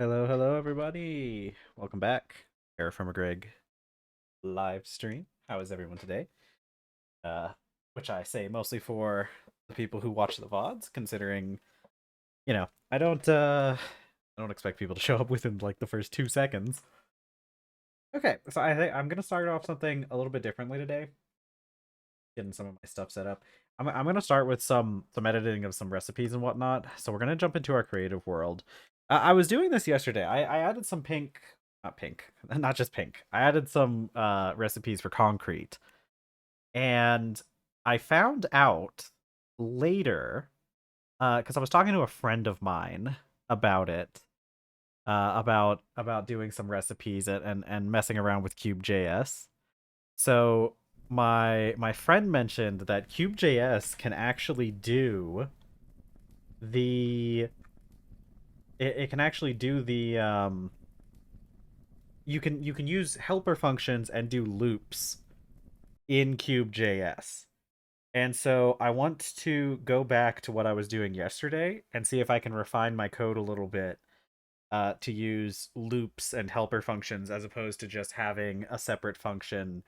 Hello, everybody. Welcome back. TerrafirmaGreg live stream. How is everyone today? Uh, which I say mostly for the people who watch the VODs, considering, I don't expect people to show up within like the first 2 seconds. Okay, so I think I'm gonna start off something a little bit differently today. Getting some of my stuff set up. I'm gonna start with some editing of some recipes and whatnot. So we're gonna jump into our creative world. I was doing this yesterday. I added some pink, not pink, not just pink. I added some recipes for concrete, and I found out later because I was talking to a friend of mine about it, about doing some recipes and messing around with Cube.js. So my friend mentioned that Cube.js can actually do the it can actually do the you can use helper functions and do loops in Cube.js. And so I want to go back to what I was doing yesterday and see if I can refine my code a little bit to use loops and helper functions as opposed to just having a separate function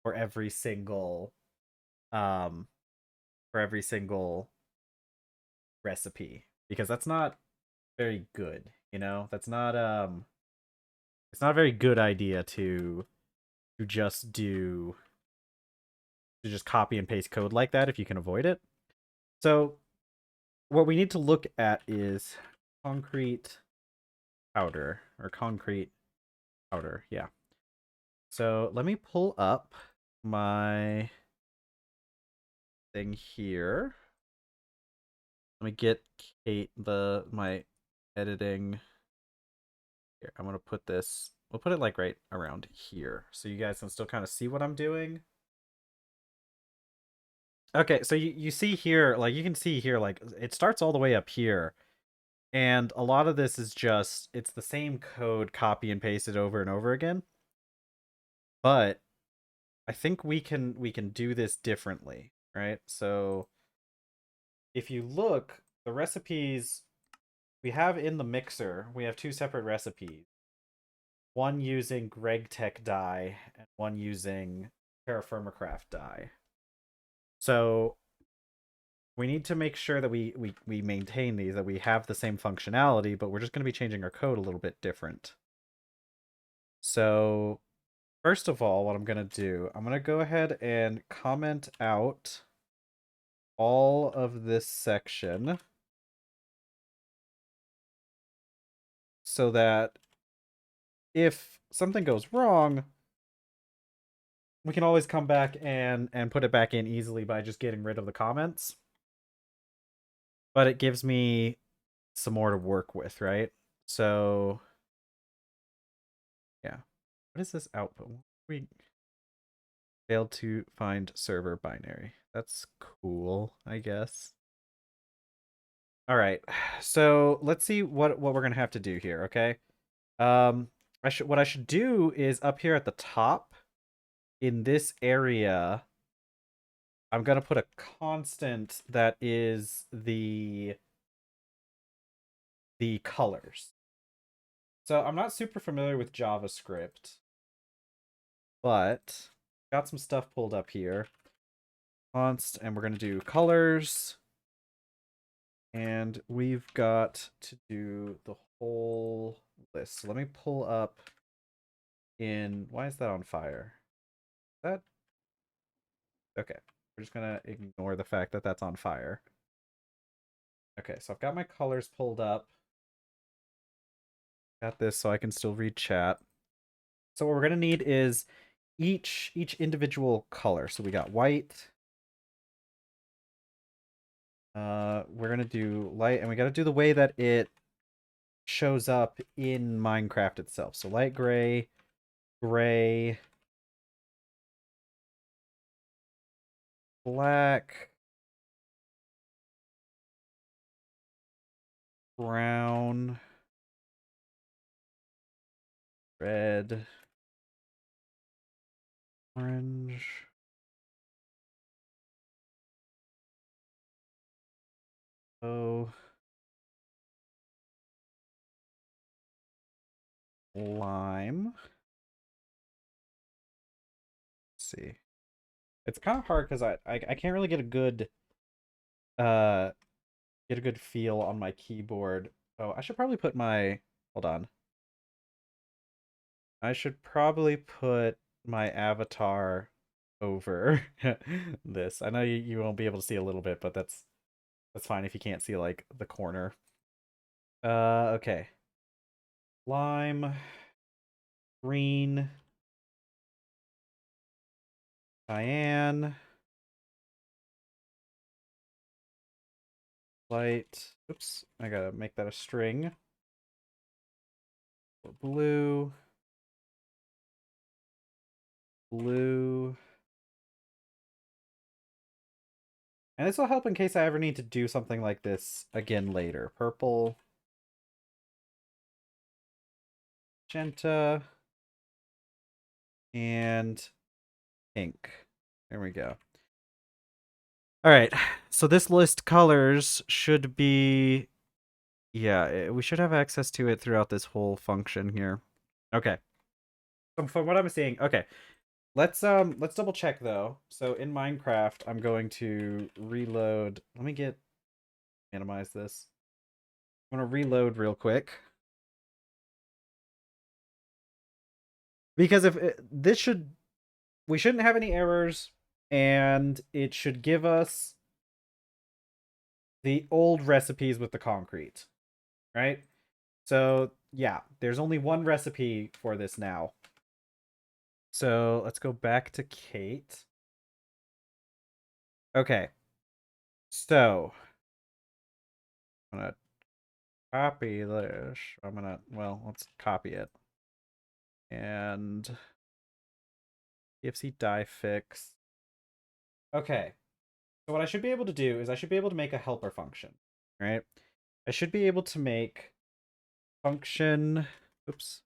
for every single um for every single recipe, because that's not very good, that's not it's not a very good idea to just do to just copy and paste code like that if you can avoid it. So what we need to look at is concrete concrete powder. Yeah. So let me pull up my thing here. Let me get Kate my editing. Here, I'm gonna put this. We'll put it like right around here, so you guys can still kind of see what I'm doing. Okay, so you see here, like you can see here, like it starts all the way up here, and a lot of this is just it's the same code copy and pasted over and over again. But I think we can do this differently, right? So if you look, the recipes we have in the mixer, we have two separate recipes. One using GregTech dye and one using TerraFirmaCraft dye. So we need to make sure that we maintain these, that we have the same functionality, but we're just going to be changing our code a little bit different. So first of all, what I'm going to do, I'm going to go ahead and comment out all of this section so that if something goes wrong, we can always come back and put it back in easily by just getting rid of the comments. But it gives me some more to work with, right? So yeah. What is this output? We failed to find server binary. That's cool, I guess. All right. So let's see what we're gonna have to do here, okay? What I should do is up here at the top in this area, I'm gonna put a constant that is the colors. So I'm not super familiar with JavaScript, but got some stuff pulled up here. Const, and we're gonna do colors, and we've got to do the whole list. So let me pull up in. Why is that on fire? That okay? We're just gonna ignore the fact that that's on fire. Okay, so I've got my colors pulled up. Got this so I can still read chat. So what we're gonna need is each individual color. So we got white. We're gonna do light, and we gotta do the way that it shows up in Minecraft itself. So light gray, gray, black, brown, red, orange. Oh, lime. Let's see. It's kind of hard because I can't really get a good feel on my keyboard. Oh, I should probably put my hold on. I should probably put my avatar over this. I know you won't be able to see a little bit, but that's fine if you can't see like the corner. Okay. Lime, green, cyan, light. Oops, I gotta make that a string. Blue, blue. And this will help in case I ever need to do something like this again later. Purple, magenta, and pink. There we go. All right. So this list colors should be, yeah, we should have access to it throughout this whole function here. Okay. So from what I'm seeing, okay. Let's double check though. So in Minecraft, I'm going to reload. Let me minimize this. I'm gonna reload real quick. Because we shouldn't have any errors, and it should give us the old recipes with the concrete, right? So yeah, there's only one recipe for this now. So let's go back to Kate. Okay. So I'm gonna copy this. Let's copy it. And EFC die fix. Okay. So what I should be able to do is I should be able to make a helper function, right? I should be able to make function. Oops.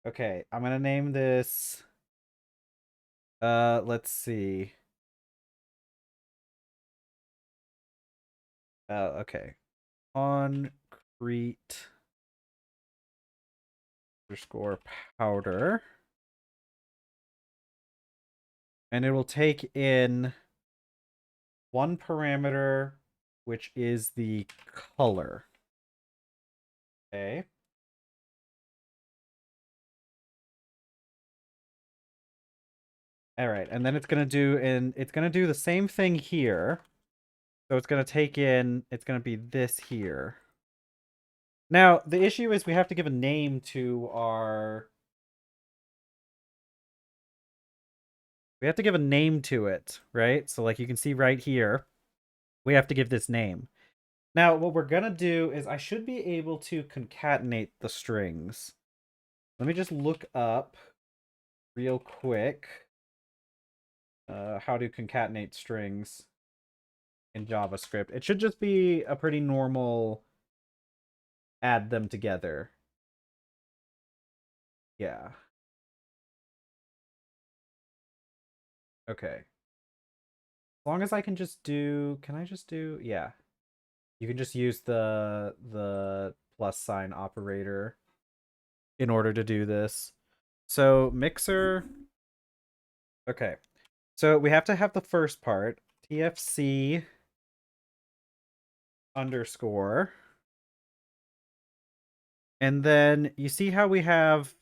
Okay, I'm gonna name this. Let's see. Okay. Concrete underscore powder. And it will take in one parameter, which is the color. Okay. All right, and then it's gonna do the same thing here. So it's gonna be this here. Now the issue is we have to give a name to our. We have to give a name to it, right? So like you can see right here, we have to give this name. Now what we're gonna do is I should be able to concatenate the strings. Let me just look up real quick how to concatenate strings in JavaScript. It should just be a pretty normal add them together. Yeah. Okay. As long as I can just do, can I just do, yeah. You can just use the plus sign operator in order to do this. So mixer, okay. So we have to have the first part, TFC underscore. And then you see how we have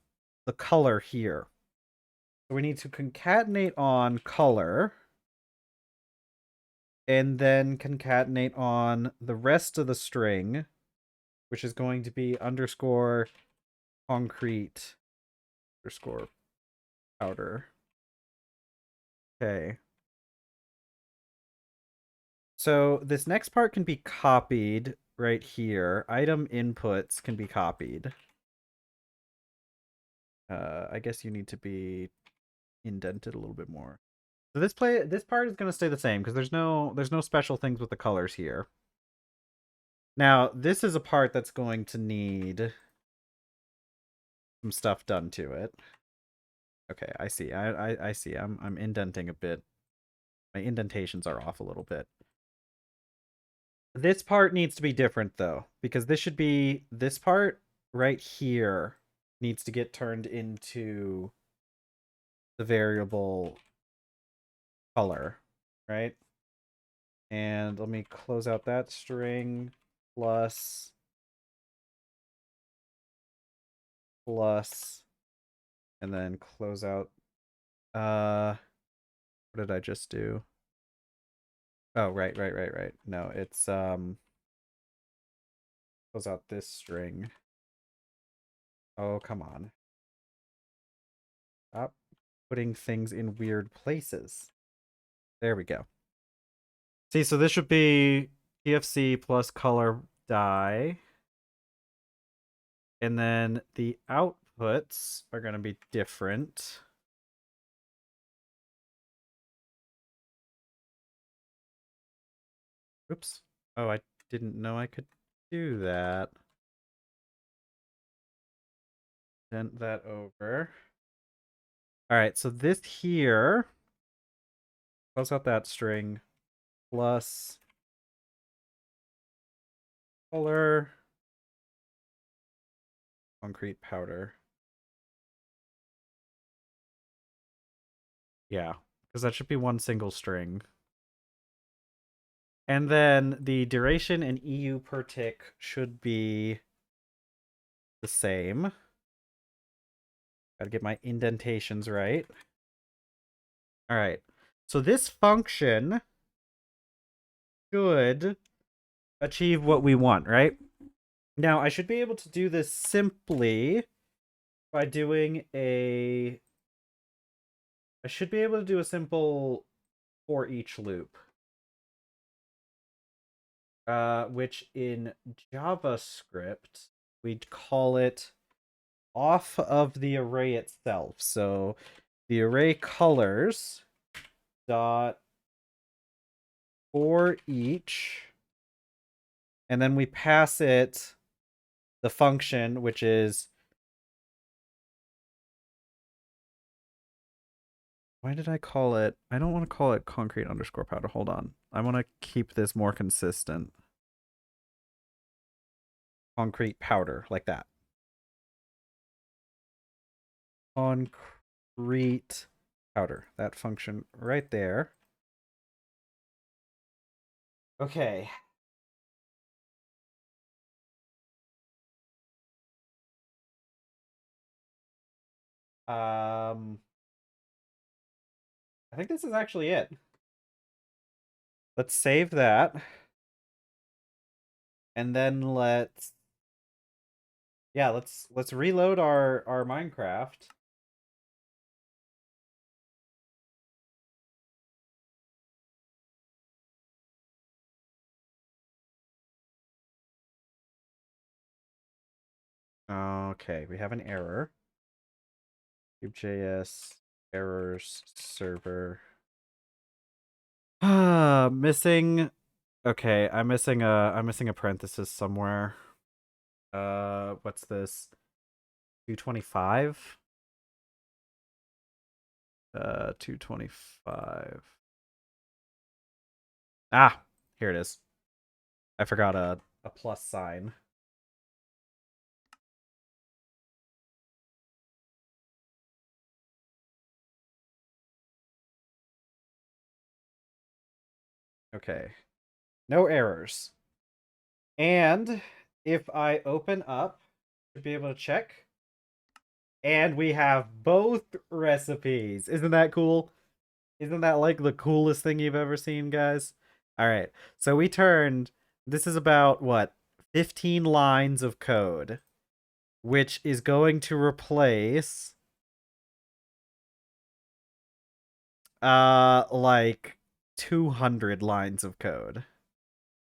the color here. So we need to concatenate on color. And then concatenate on the rest of the string, which is going to be underscore concrete underscore powder. Okay. So this next part can be copied right here. Item inputs can be copied. I guess you need to be indented a little bit more. So this part is going to stay the same because there's no special things with the colors here. Now, this is a part that's going to need some stuff done to it. Okay, I see. I see. I'm indenting a bit. My indentations are off a little bit. This part needs to be different though, because this should be this part right here needs to get turned into the variable color, right? And let me close out that string plus and then close out what did I just do? Oh, right. No, it's close out this string. Oh, come on. Stop putting things in weird places. There we go. See, so this should be TFC plus color die. And then the outputs are going to be different. Oops. Oh, I didn't know I could do that. Dent that over. All right, so this here, close out that string, plus color, concrete powder. Yeah, because that should be one single string. And then the duration and EU per tick should be the same. Gotta get my indentations right. All right. So this function should achieve what we want, right? Now, I should be able to do this simply by doing a... I should be able to do a simple for each loop. Which in JavaScript, we'd call it off of the array itself. So the array colors dot for each, and then we pass it the function, which is, why did I call it? I don't want to call it concrete underscore powder. Hold on. I want to keep this more consistent. Concrete powder, like that. Concrete powder. That function right there. Okay. I think this is actually it. Let's save that. And then let's reload our Minecraft. Okay, we have an error. Cube.js errors server. Missing. Okay, I'm missing a parenthesis somewhere. What's this? 225. 225. Ah, here it is. I forgot a plus sign. Okay. No errors. And if I open up, should be able to check. And we have both recipes. Isn't that cool? Isn't that like the coolest thing you've ever seen, guys? All right. So we turned, this is about what? 15 lines of code, which is going to replace like 200 lines of code.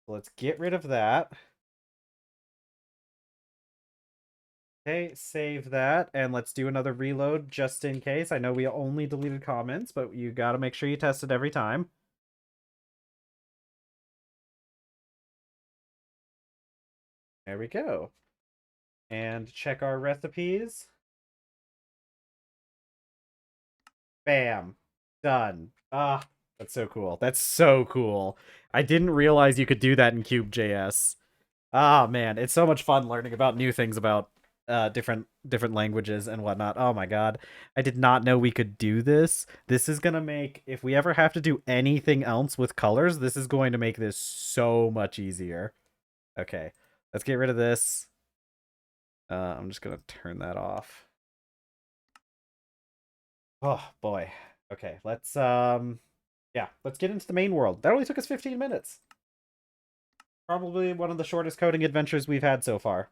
Let's get rid of that. Okay, save that, and let's do another reload just in case. I know we only deleted comments, but you gotta make sure you test it every time. There we go. And check our recipes. Bam. Done. Ah, that's so cool. That's so cool. I didn't realize you could do that in Cube.js. Ah, man, it's so much fun learning about new things about different languages and whatnot. Oh my god, I did not know we could do this. This is gonna make, if we ever have to do anything else with colors, this is going to make this so much easier. Okay, let's get rid of this. I'm just gonna turn that off. Oh boy. Okay, let's yeah, let's get into the main world. That only took us 15 minutes. Probably one of the shortest coding adventures we've had so far.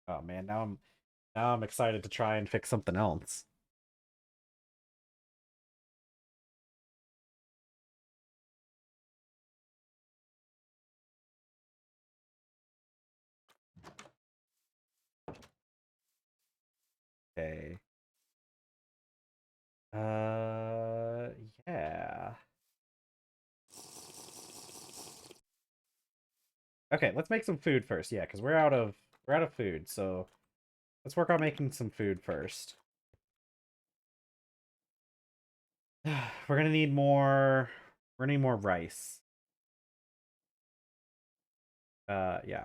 Oh man, now I'm excited to try and fix something else. Okay. Uh yeah. Okay, let's make some food first. Yeah, because we're out of food, so let's work on making some food first. We're gonna need more. We're gonna need more rice. Yeah,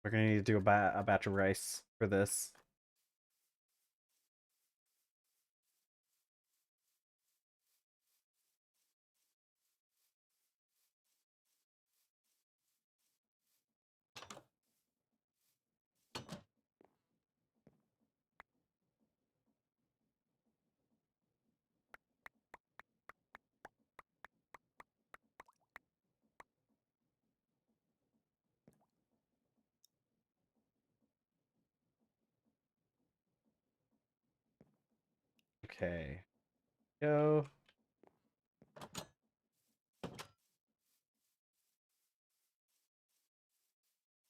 we're gonna need to do a batch of rice for this. Okay, go.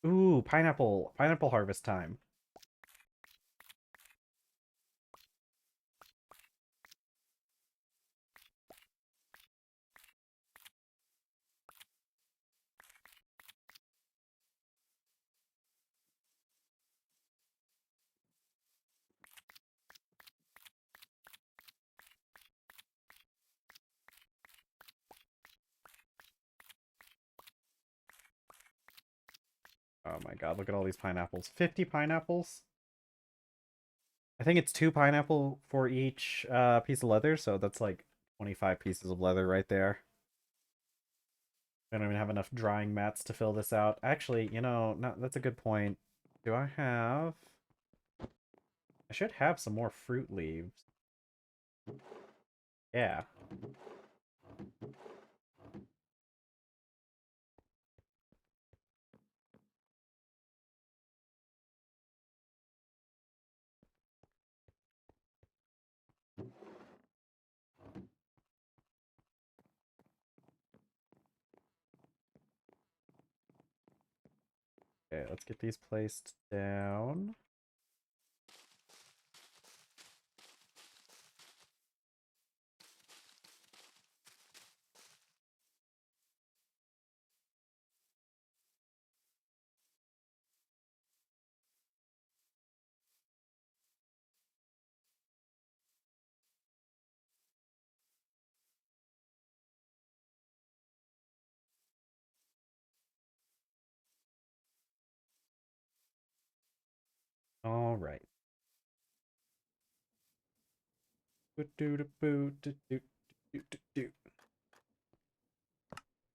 Ooh, pineapple harvest time. Oh my god, look at all these pineapples. 50 pineapples? I think it's 2 pineapple for each piece of leather, so that's like 25 pieces of leather right there. I don't even have enough drying mats to fill this out. Actually, no, that's a good point. Do I have... I should have some more fruit leaves. Yeah. Okay, let's get these placed down. All right. Put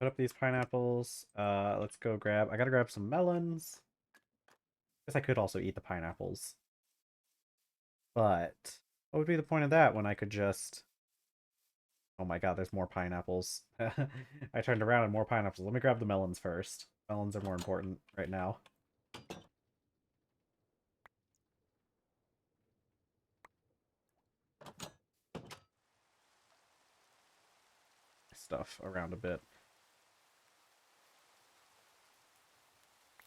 up these pineapples. Let's go grab... I gotta grab some melons. Guess I could also eat the pineapples. But what would be the point of that when I could just... Oh my god, there's more pineapples. I turned around and more pineapples. Let me grab the melons first. Melons are more important right now. Stuff around a bit.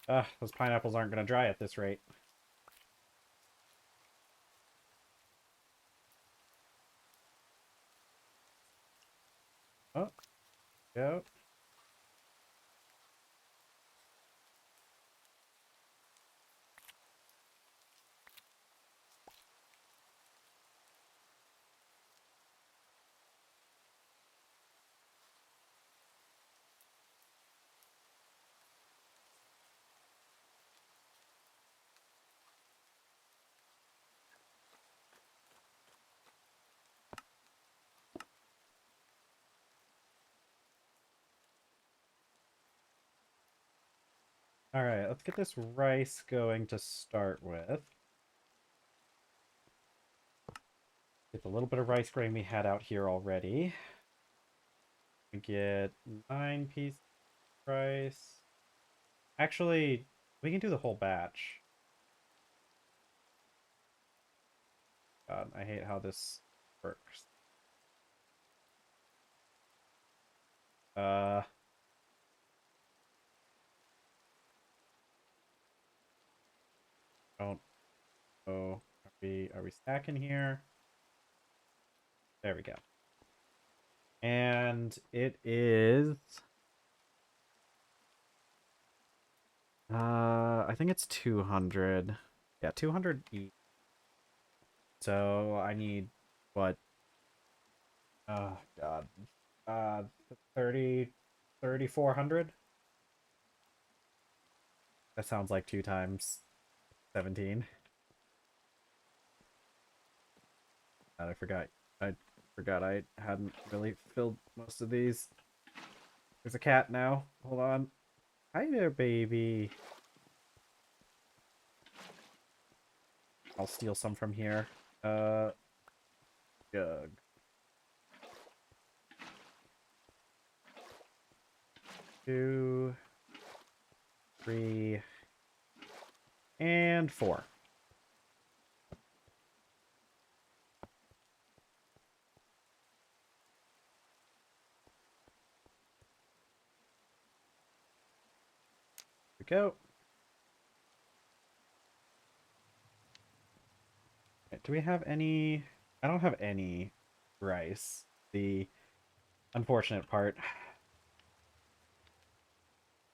Those pineapples aren't going to dry at this rate. Oh, go. Alright, let's get this rice going to start with. Get the little bit of rice grain we had out here already. We get 9 pieces of rice. Actually, we can do the whole batch. God, I hate how this works. Uh, don't know. Are we stacking here? There we go. And it is I think it's 200. Yeah, 200 each. So I need what? Oh God. Uh 30 3,400. That sounds like 2 times 17. God, I forgot I hadn't really filled most of these. There's a cat now. Hold on. Hi there, baby. I'll steal some from here. Jug. 2, 3, and 4. Here we go. Do we have any? I don't have any rice. The unfortunate part.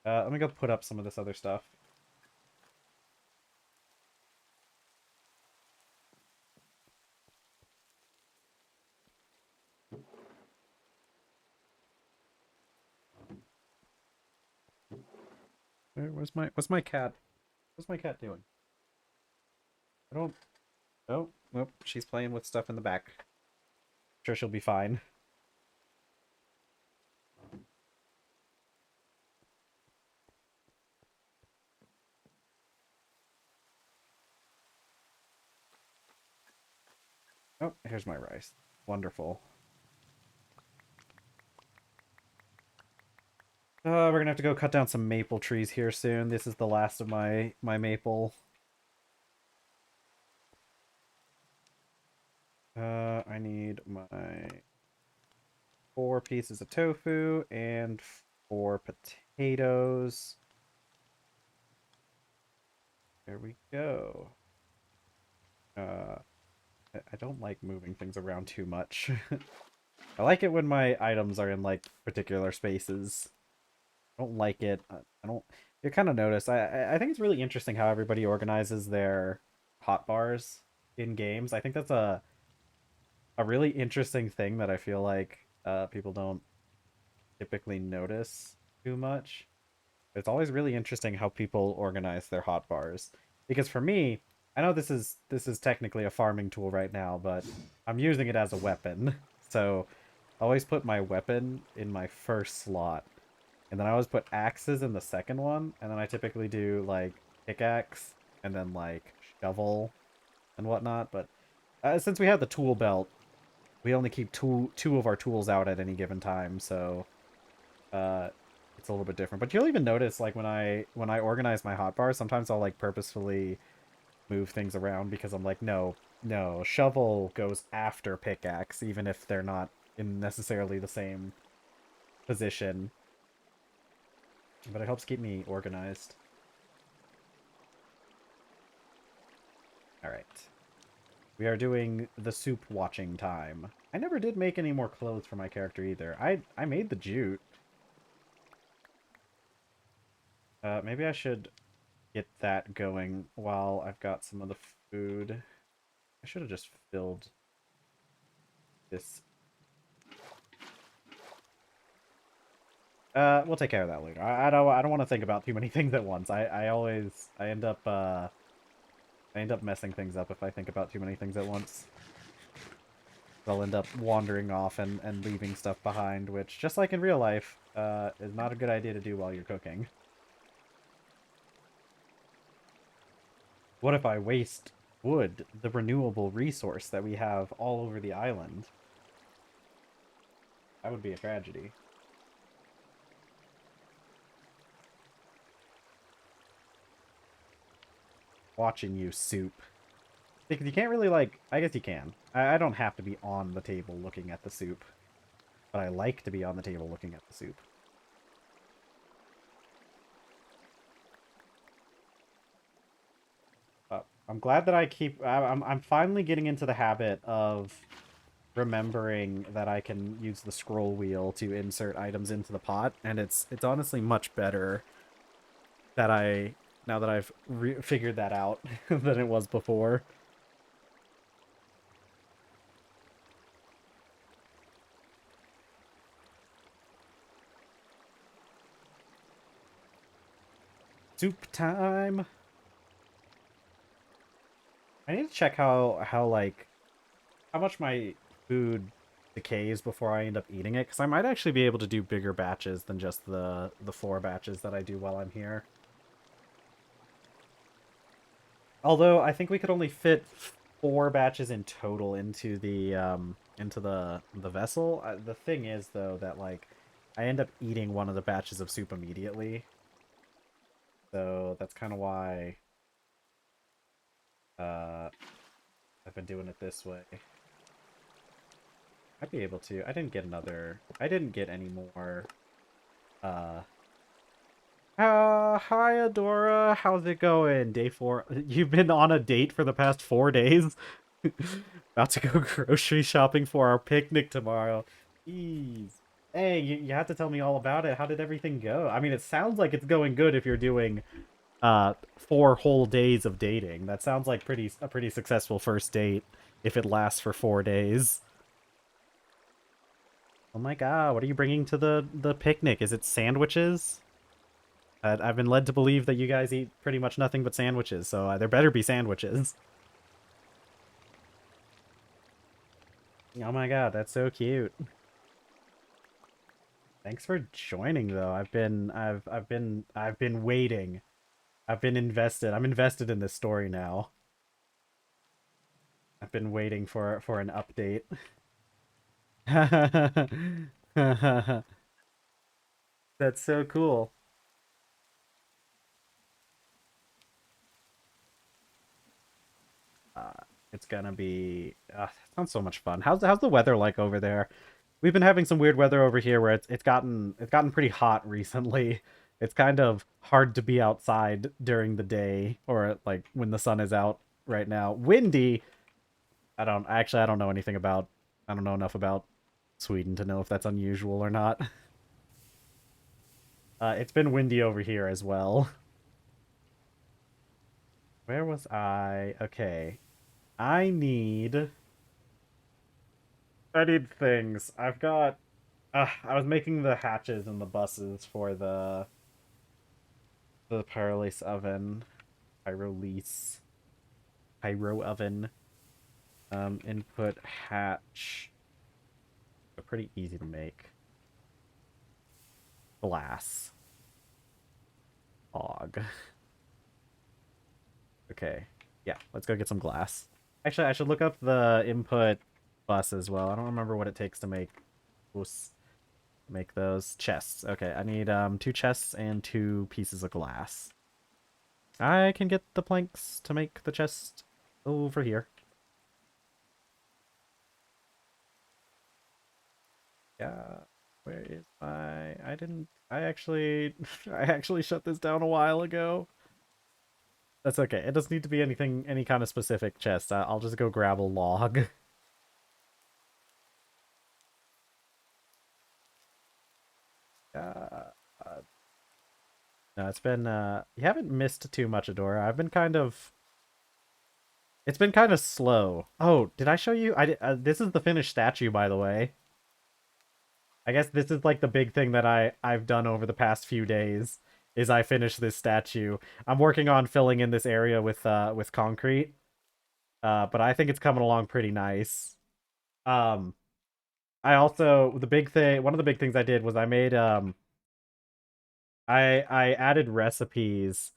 Let me go put up some of this other stuff. What's my cat? What's my cat doing? I don't. Oh, nope. She's playing with stuff in the back. Sure, she'll be fine. Oh, here's my rice. Wonderful. We're gonna have to go cut down some maple trees here soon. This is the last of my maple. I need my 4 pieces of tofu and 4 potatoes. There we go. I don't like moving things around too much. I like it when my items are in like particular spaces. I don't like it. I don't. You kind of notice. I think it's really interesting how everybody organizes their hotbars in games. I think that's a really interesting thing that I feel like people don't typically notice too much. It's always really interesting how people organize their hotbars. Because for me, I know this is technically a farming tool right now, but I'm using it as a weapon. So I always put my weapon in my first slot. And then I always put axes in the second one, and then I typically do like pickaxe and then like shovel and whatnot. But since we have the tool belt, we only keep two of our tools out at any given time, so uh, it's a little bit different. But you'll even notice like when I organize my hotbars, sometimes I'll like purposefully move things around because I'm like, no, shovel goes after pickaxe, even if they're not in necessarily the same position. But it helps keep me organized. Alright. We are doing the soup watching time. I never did make any more clothes for my character either. I made the jute. Maybe I should get that going while I've got some of the food. I should have just filled this. We'll take care of that later. I don't want to think about too many things at once. I end up messing things up if I think about too many things at once. I'll end up wandering off and leaving stuff behind, which, just like in real life, is not a good idea to do while you're cooking. What if I waste wood, the renewable resource that we have all over the island? That would be a tragedy. Watching you, soup. Because you can't really, like... I guess you can. I don't have to be on the table looking at the soup. But I like to be on the table looking at the soup. I'm glad that I keep... I'm finally getting into the habit of remembering that I can use the scroll wheel to insert items into the pot, and it's honestly much better that now that I've figured that out than it was before. Soup time. I need to check how like how much my food decays before I end up eating it, because I might actually be able to do bigger batches than just the 4 batches that I do while I'm here. Although I think we could only fit 4 batches in total into the vessel. The thing is though that like I end up eating one of the batches of soup immediately, so that's kind of why uh I've been doing it this way. I'd be able to. I didn't get any more. Uh, hi Adora, how's it going? Day 4. You've been on a date for the past 4 days? About to go grocery shopping for our picnic tomorrow. Jeez. Hey, you have to tell me all about it. How did everything go? I mean, it sounds like it's going good if you're doing 4 whole days of dating. That sounds like a pretty successful first date if it lasts for 4 days. Oh my god, what are you bringing to the picnic? Is it sandwiches? I've been led to believe that you guys eat pretty much nothing but sandwiches, so there better be sandwiches. Oh my god, that's so cute. Thanks for joining though. I've been waiting. I've been invested. I'm invested in this story now. I've been waiting for an update. That's so cool. Uh, it's gonna be that sounds so much fun. How's the weather like over there? We've been having some weird weather over here where it's gotten pretty hot recently. It's kind of hard to be outside during the day or like when the sun is out right now. Windy. I don't know anything about I don't know enough about Sweden to know if that's unusual or not. It's been windy over here as well. Where was I? Okay. I need I need things. I've got I was making the hatches and the buses for the Pyrolase oven. Pyrolise. Pyro oven. Input hatch. They're pretty easy to make. Glass. Og. Okay. Yeah, let's go get some glass. Actually, I should look up the input bus as well. I don't remember what it takes to make those chests. Okay, I need 2 chests and 2 pieces of glass. I can get the planks to make the chest over here. Yeah, where is my... I actually I actually shut this down a while ago. That's okay. It doesn't need to be any kind of specific chest. I'll just go grab a log. Uh, no, it's been you haven't missed too much, Adora. It's been kind of slow. Oh, did I show you? This is the finished statue, by the way. I guess this is like the big thing that I've done over the past few days is I finished this statue. I'm working on filling in this area with concrete. But I think it's coming along pretty nice. Um I also one of the big things I did was I made I added recipes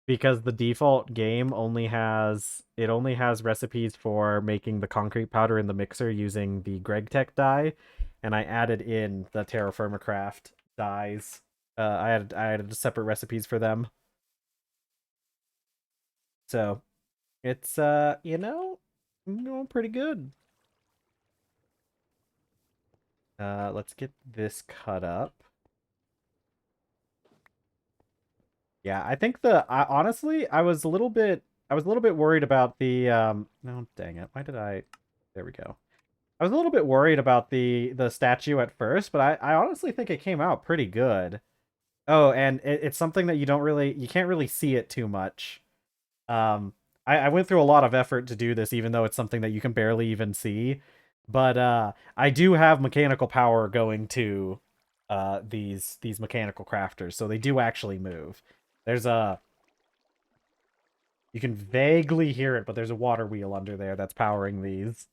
because the default game only has recipes for making the concrete powder in the mixer using the GregTech dye, and I added in the TerrafirmaCraft dyes. I added separate recipes for them. So it's pretty good. Let's get this cut up. Yeah, I think honestly, I was a little bit worried about the no, dang it. Why did I There we go. I was a little bit worried about the statue at first, but I honestly think it came out pretty good. Oh, and it's something that you can't really see it too much. Um, I went through a lot of effort to do this, even though it's something that you can barely even see. But I do have mechanical power going to these mechanical crafters, so they do actually move. There's a You can vaguely hear it, but there's a water wheel under there that's powering these.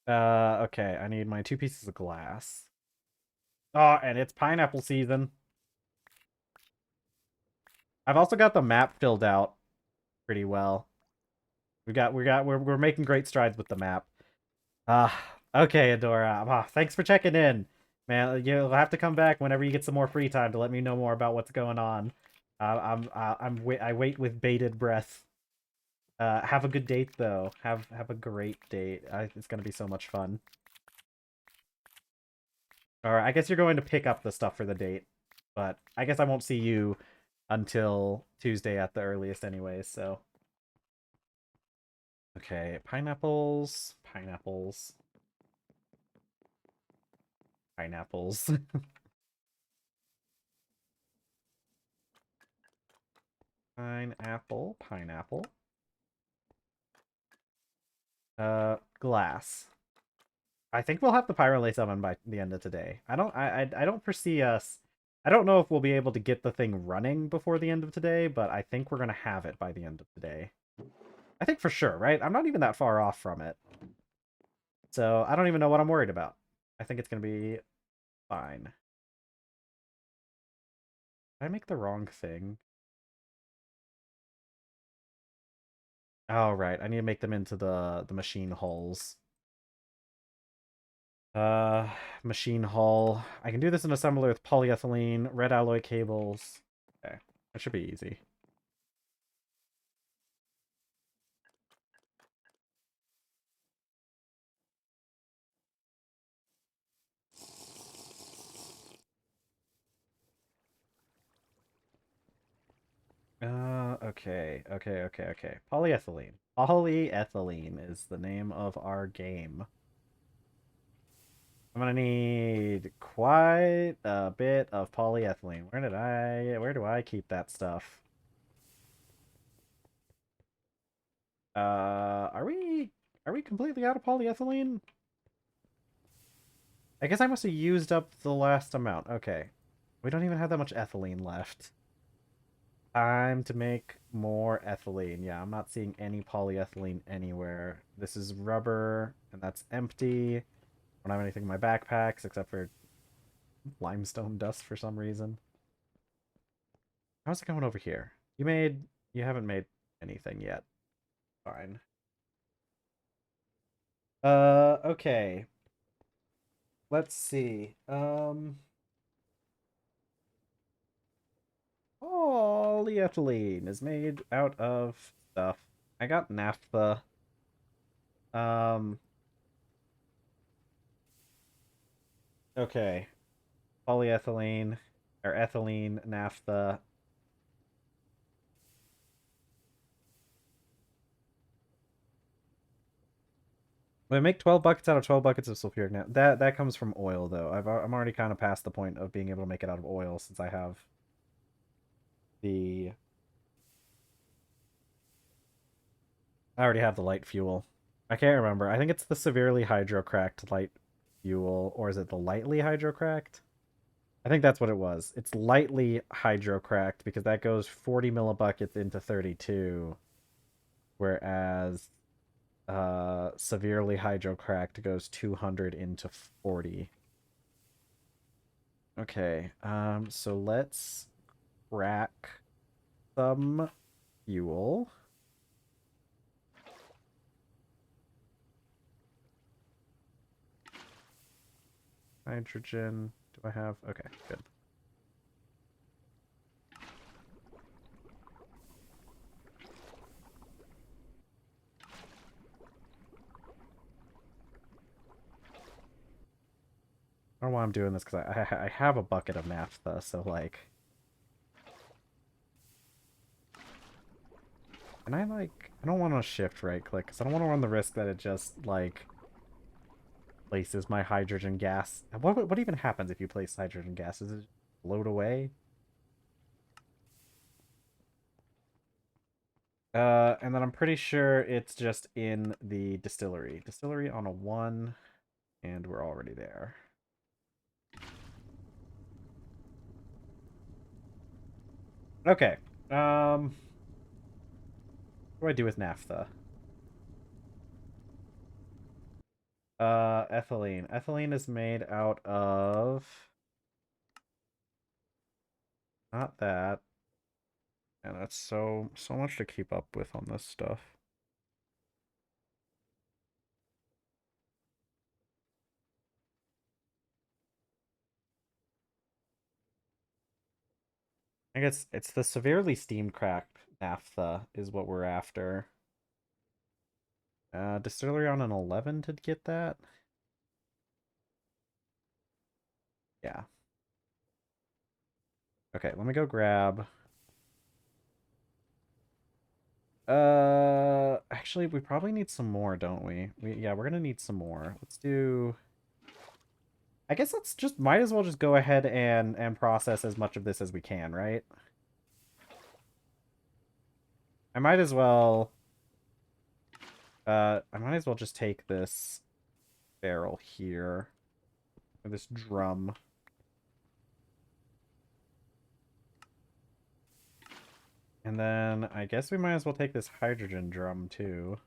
Okay, I need my 2 pieces of glass. Oh, and it's pineapple season. I've also got the map filled out pretty well. We're making great strides with the map. Okay, Adora. Thanks for checking in, man. You'll have to come back whenever you get some more free time to let me know more about what's going on. I wait with bated breath. Have a good date though. Have a great date. It's gonna be so much fun. All right, I guess you're going to pick up the stuff for the date, but I guess I won't see you until Tuesday at the earliest, anyways. So okay, pineapples, pineapples, pineapples. Pineapple, pineapple. Glass. I think we'll have the pyrolase oven by the end of today. I don't foresee us. I don't know if we'll be able to get the thing running before the end of today, but I think we're gonna have it by the end of today. I think for sure, right? I'm not even that far off from it. So I don't even know what I'm worried about. I think it's gonna be fine. Did I make the wrong thing? Oh right, I need to make them into the machine hulls. Uh, Machine hull. I can do this in assembler with polyethylene, red alloy cables. Okay, that should be easy. Okay. Polyethylene. Polyethylene is the name of our game. I'm gonna need quite a bit of polyethylene. Where do I keep that stuff? Are we completely out of polyethylene? I guess I must have used up the last amount. Okay. We don't even have that much ethylene left. Time to make more ethylene. Yeah, I'm not seeing any polyethylene anywhere. This is rubber, and that's empty. I don't have anything in my backpacks except for limestone dust for some reason. How's it going over here? You haven't made anything yet. Fine. Okay. Let's see. Polyethylene is made out of stuff. I got naphtha. Um, okay. Polyethylene or ethylene, naphtha. We make 12 buckets out of 12 buckets of sulfuric now. That comes from oil though. I'm already kind of past the point of being able to make it out of oil since I have the I already have the light fuel. I can't remember. I think it's the severely hydrocracked light fuel, or is it the lightly hydrocracked? I think that's what it was. It's lightly hydrocracked because that goes 40 millibuckets into 32, whereas severely hydrocracked goes 200 into 40. Okay, so let's crack some fuel. Hydrogen. Do I have? Okay, good. I don't know why I'm doing this because I have a bucket of naphtha, so like, and I don't want to shift right click because I don't want to run the risk that it just like places my hydrogen gas. What even happens if you place hydrogen gas? Does it float away? And then I'm pretty sure it's just in the distillery. Distillery on a 1, and we're already there. Okay. What do I do with naphtha? Ethylene. Ethylene is made out of not that. And that's so much to keep up with on this stuff. I guess it's the severely steam cracked naphtha is what we're after. Distillery on an 11 to get that? Yeah. Okay, let me go grab. Actually, we probably need some more, don't we? Yeah, we're gonna need some more. Let's do. I guess let's just might as well just go ahead and process as much of this as we can, right? I might as well. I might as well just take this barrel here, or this drum. And then I guess we might as well take this hydrogen drum too.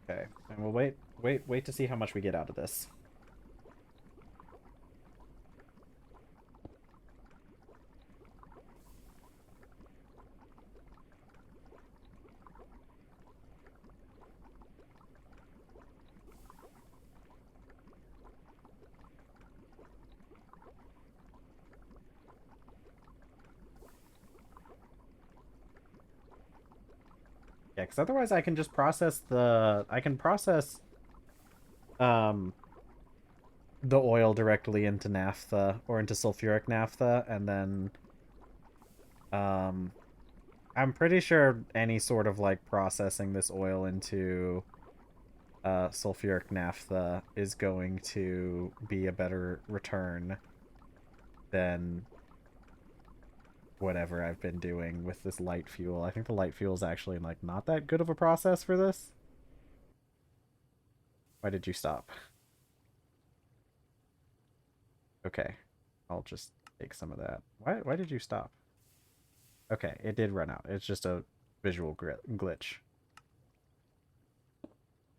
Okay, and we'll wait to see how much we get out of this. Yeah, because otherwise I can just process I can process um the oil directly into naphtha or into sulfuric naphtha, and then um I'm pretty sure any sort of like processing this oil into sulfuric naphtha is going to be a better return than whatever I've been doing with this light fuel. I think the light fuel is actually like not that good of a process for this. Why did you stop? Okay, I'll just take some of that. Why did you stop? Okay, it did run out. It's just a visual glitch.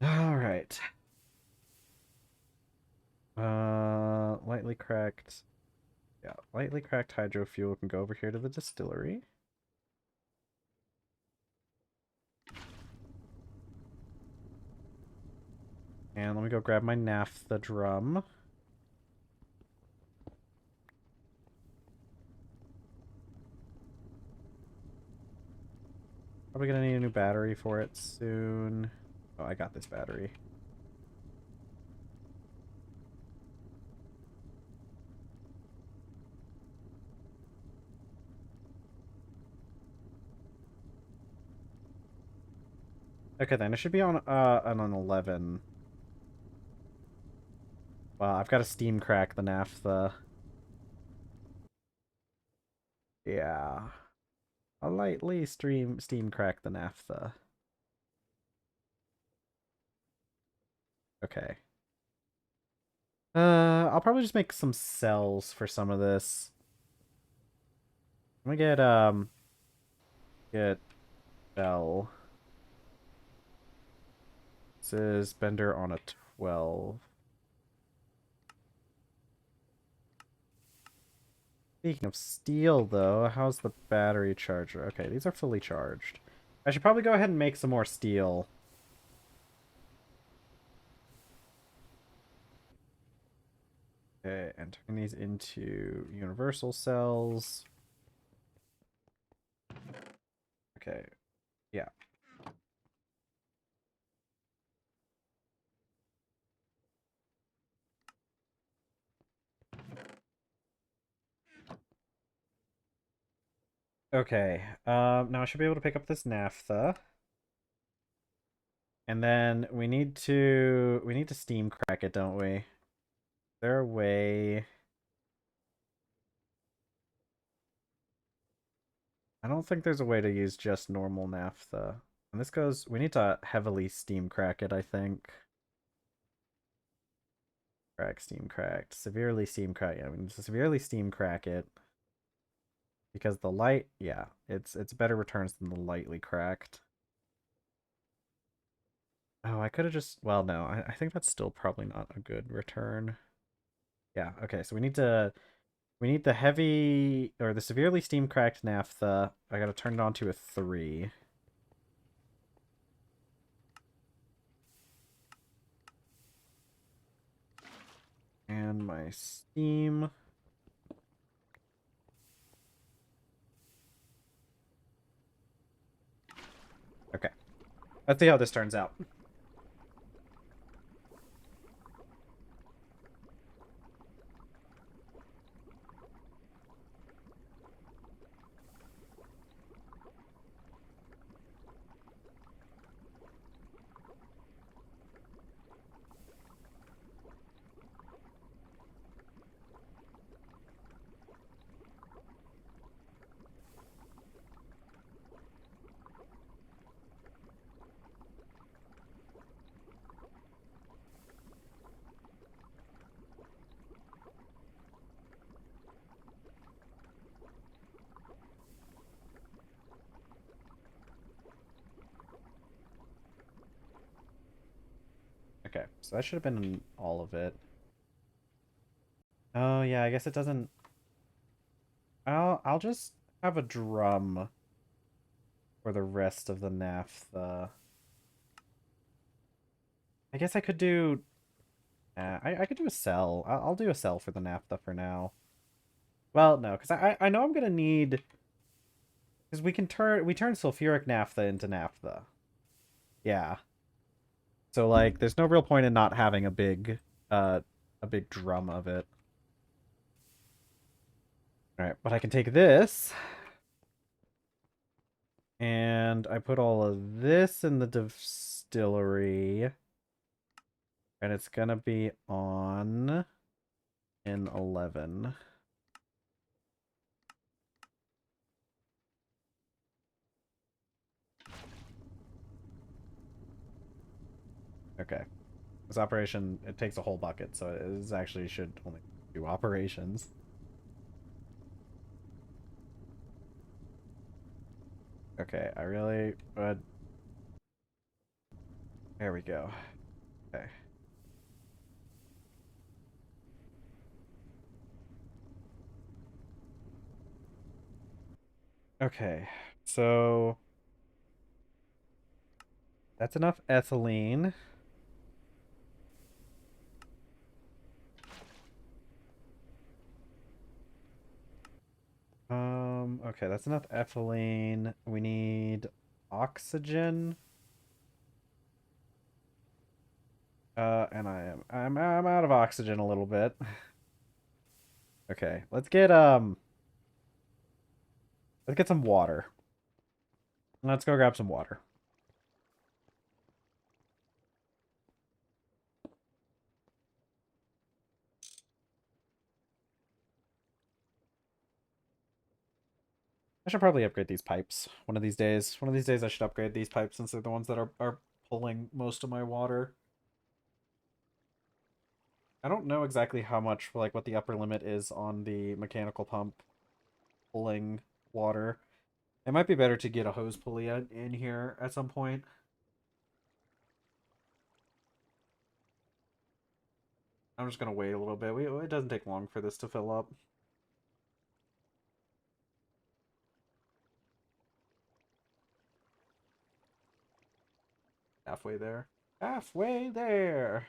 All right. Lightly cracked. Yeah, lightly cracked hydro fuel can go over here to the distillery. And let me go grab my naphtha drum. Probably gonna need a new battery for it soon. Oh, I got this battery. Okay, then it should be on an 11. Well, I've got to steam crack the naphtha. Yeah. I'll lightly steam crack the naphtha. Okay. I'll probably just make some cells for some of this. Let me get Bell. This is Bender on a 12. Speaking of steel, though, how's the battery charger? Okay, these are fully charged. I should probably go ahead and make some more steel. Okay, and turn these into universal cells. Okay, yeah. Okay, now I should be able to pick up this naphtha. And then we need to steam crack it, don't we? Is there a way? I don't think there's a way to use just normal naphtha. And this goes, we need to heavily steam crack it, I think. Crack, steam cracked. Severely steam crack. Yeah, we need to severely steam crack it. Because the light, yeah, it's better returns than the lightly cracked. Oh, I could have just, well, no, I think that's still probably not a good return. Yeah, okay, so we need the heavy, or the severely steam cracked naphtha. I gotta turn it on to a 3. And my steam. Okay, let's see how this turns out. Okay, so that should have been all of it. Oh yeah, I guess it doesn't. I'll just have a drum for the rest of the naphtha. I guess I could do. I could do a cell. I'll do a cell for the naphtha for now. Well, no, because I know I'm gonna need, because we turn sulfuric naphtha into naphtha. Yeah. So like, there's no real point in not having uh, a big drum of it. All right, but I can take this, and I put all of this in the distillery, and it's gonna be on in 11. Okay. This operation, it takes a whole bucket, so it actually should only do operations. Okay, I really would. There we go. Okay. Okay. So that's enough ethylene. Okay, that's enough ethylene. We need oxygen. And I'm out of oxygen a little bit. Okay, let's get some water. Let's go grab some water. I should probably upgrade these pipes one of these days. One of these days I should upgrade these pipes since they're the ones that are pulling most of my water. I don't know exactly how much, like, what the upper limit is on the mechanical pump pulling water. It might be better to get a hose pulley in here at some point. I'm just gonna wait a little bit. It doesn't take long for this to fill up. halfway there. Halfway there!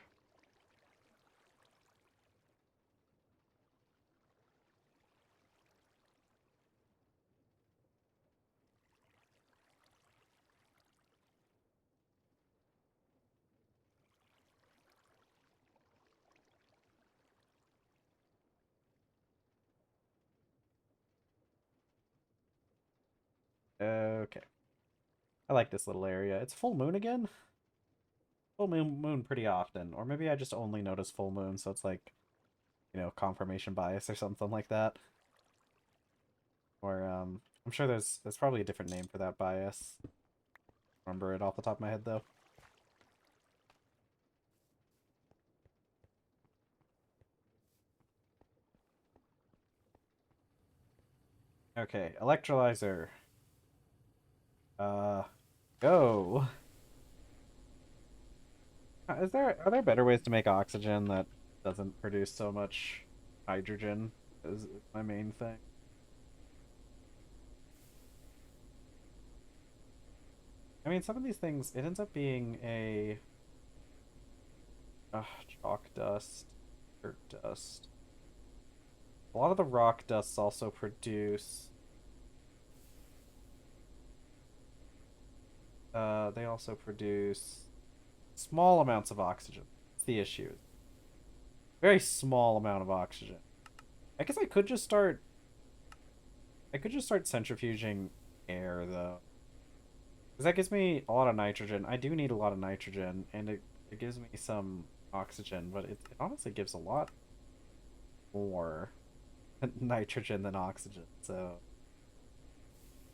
Okay. I like this little area. It's full moon again? Full moon pretty often. Or maybe I just only notice full moon, so it's like, you know, confirmation bias or something like that. Or, I'm sure there's probably a different name for that bias. Remember it off the top of my head, though. Okay, electrolyzer. Go! Are there better ways to make oxygen that doesn't produce so much hydrogen? Is my main thing. I mean, some of these things, it ends up being a chalk dust, dirt dust. A lot of the rock dusts also produce. They also produce small amounts of oxygen. That's the issue. Very small amount of oxygen. I guess I could just start. I could just start centrifuging air though, because that gives me a lot of nitrogen. I do need a lot of nitrogen, and it gives me some oxygen, but it honestly gives a lot more nitrogen than oxygen. So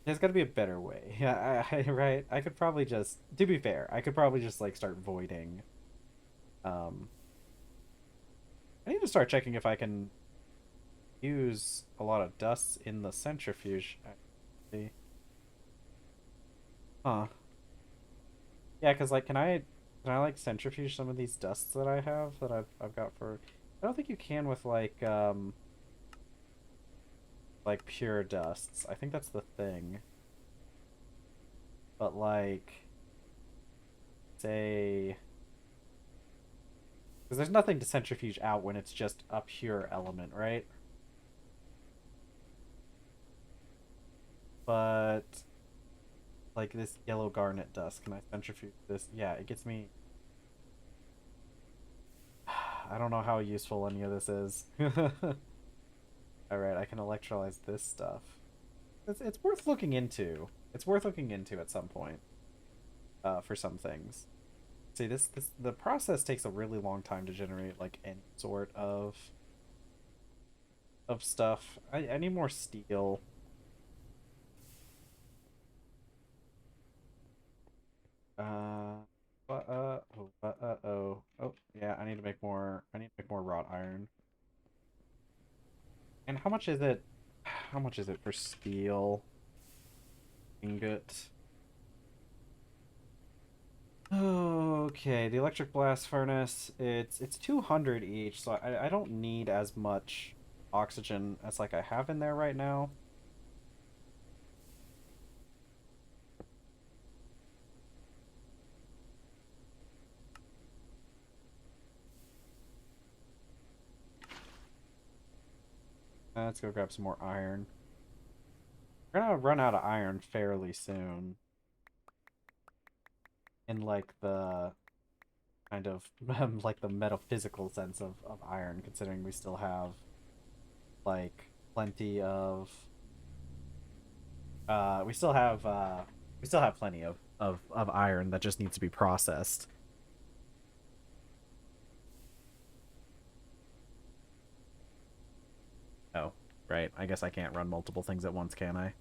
there's got to be a better way. Yeah, right. I could probably just, to be fair, I could probably just like start voiding. Um, I need to start checking if I can use a lot of dust in the centrifuge. Actually. Huh. Yeah, because like, can I like centrifuge some of these dusts that I have that I've got for? I don't think you can with like pure dusts. I think that's the thing. But like, say, because there's nothing to centrifuge out when it's just a pure element, right? But like this yellow garnet dust, can I centrifuge this? Yeah, it gets me. I don't know how useful any of this is. All right, I can electrolyze this stuff. It's worth looking into. It's worth looking into at some point. For some things. See, the process takes a really long time to generate like any sort of stuff. I need more steel. Uh, oh, yeah. I need to make more. I need to make more wrought iron. And how much is it? How much is it for steel ingot? Okay, the electric blast furnace. It's 200 each, so I don't need as much oxygen as like I have in there right now. Let's go grab some more iron. We're gonna run out of iron fairly soon. In like the kind of like the metaphysical sense of iron, considering we still have like plenty of we still have plenty of iron that just needs to be processed. Oh, right. I guess I can't run multiple things at once, can I?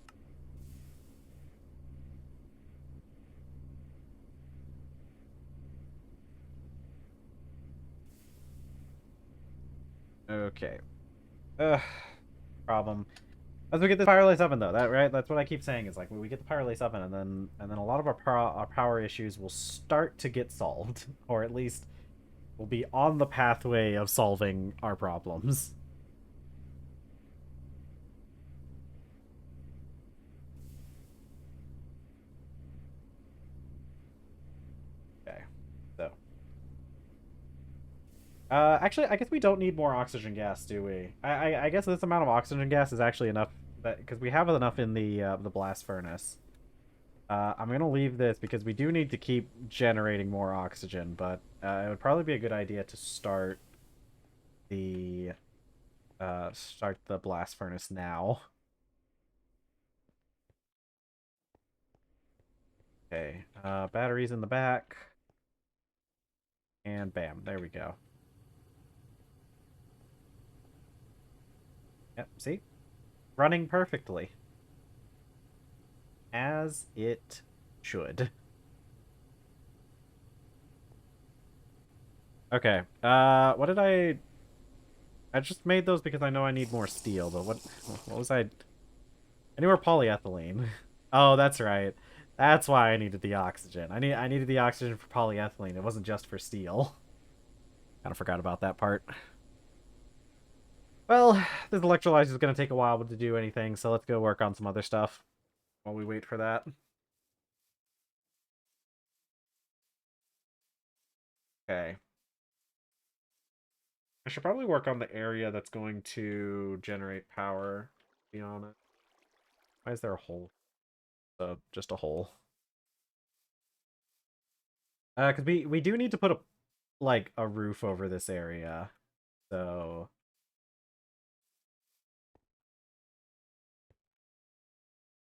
Okay. Ugh. Problem. As we get this fireless oven though, that right? That's what I keep saying is like when we get the fireless oven and then a lot of our power issues will start to get solved, or at least we'll be on the pathway of solving our problems. Okay. Actually, I guess we don't need more oxygen gas, do we? I guess this amount of oxygen gas is actually enough that because we have enough in the blast furnace. I'm gonna leave this because we do need to keep generating more oxygen, but it would probably be a good idea to the start the blast furnace now. Okay, batteries in the back, and bam, there we go. Yep, see, running perfectly as it should. Okay, what did I just made those because I know I need more steel, but what was I need more polyethylene. Oh, that's right. That's why I needed the oxygen. I needed the oxygen for polyethylene. It wasn't just for steel. Kind of forgot about that part. Well, this electrolyzer is going to take a while to do anything, so let's go work on some other stuff while we wait for that. Okay. I should probably work on the area that's going to generate power, to be honest. Why is there a hole? Just a hole. Because we do need to put a roof over this area. So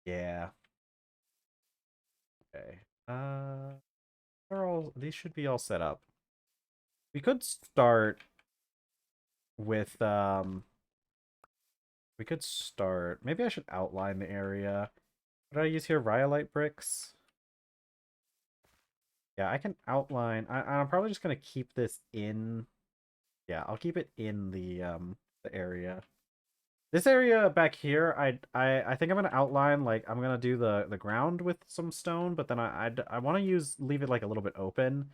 yeah. Okay. These should be all set up. We could start with we could start. Maybe I should outline the area. What did I use here? Rhyolite bricks. Yeah, I can outline. I'm probably just gonna keep this in. Yeah, I'll keep it in the area. This area back here, I think I'm gonna outline like I'm gonna do the ground with some stone, but then I want to leave it like a little bit open.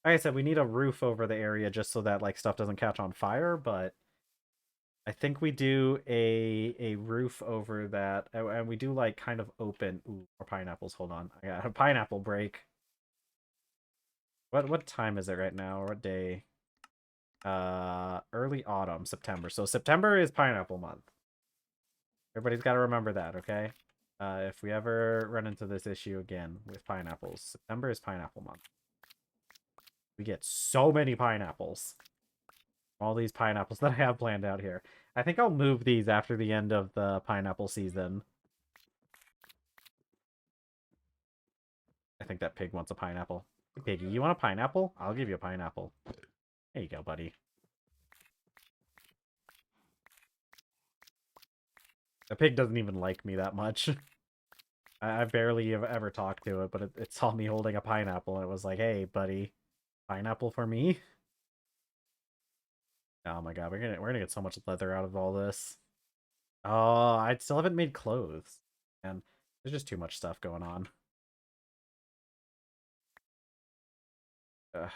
Like I said, we need a roof over the area just so that like stuff doesn't catch on fire, but I think we do a roof over that, and we do like kind of open. Ooh, more pineapples. Hold on, I got a pineapple break. What time is it right now? Or what day? Early autumn, September. So September is pineapple month. Everybody's got to remember that, okay? If we ever run into this issue again with pineapples, September is pineapple month. We get so many pineapples. All these pineapples that I have planned out here. I think I'll move these after the end of the pineapple season. I think that pig wants a pineapple. Hey, piggy, you want a pineapple? I'll give you a pineapple. There you go, buddy. The pig doesn't even like me that much. I barely have ever talked to it, but it saw me holding a pineapple and it was like, hey, buddy, pineapple for me? Oh my god, we're gonna get so much leather out of all this. Oh, I still haven't made clothes. And there's just too much stuff going on. I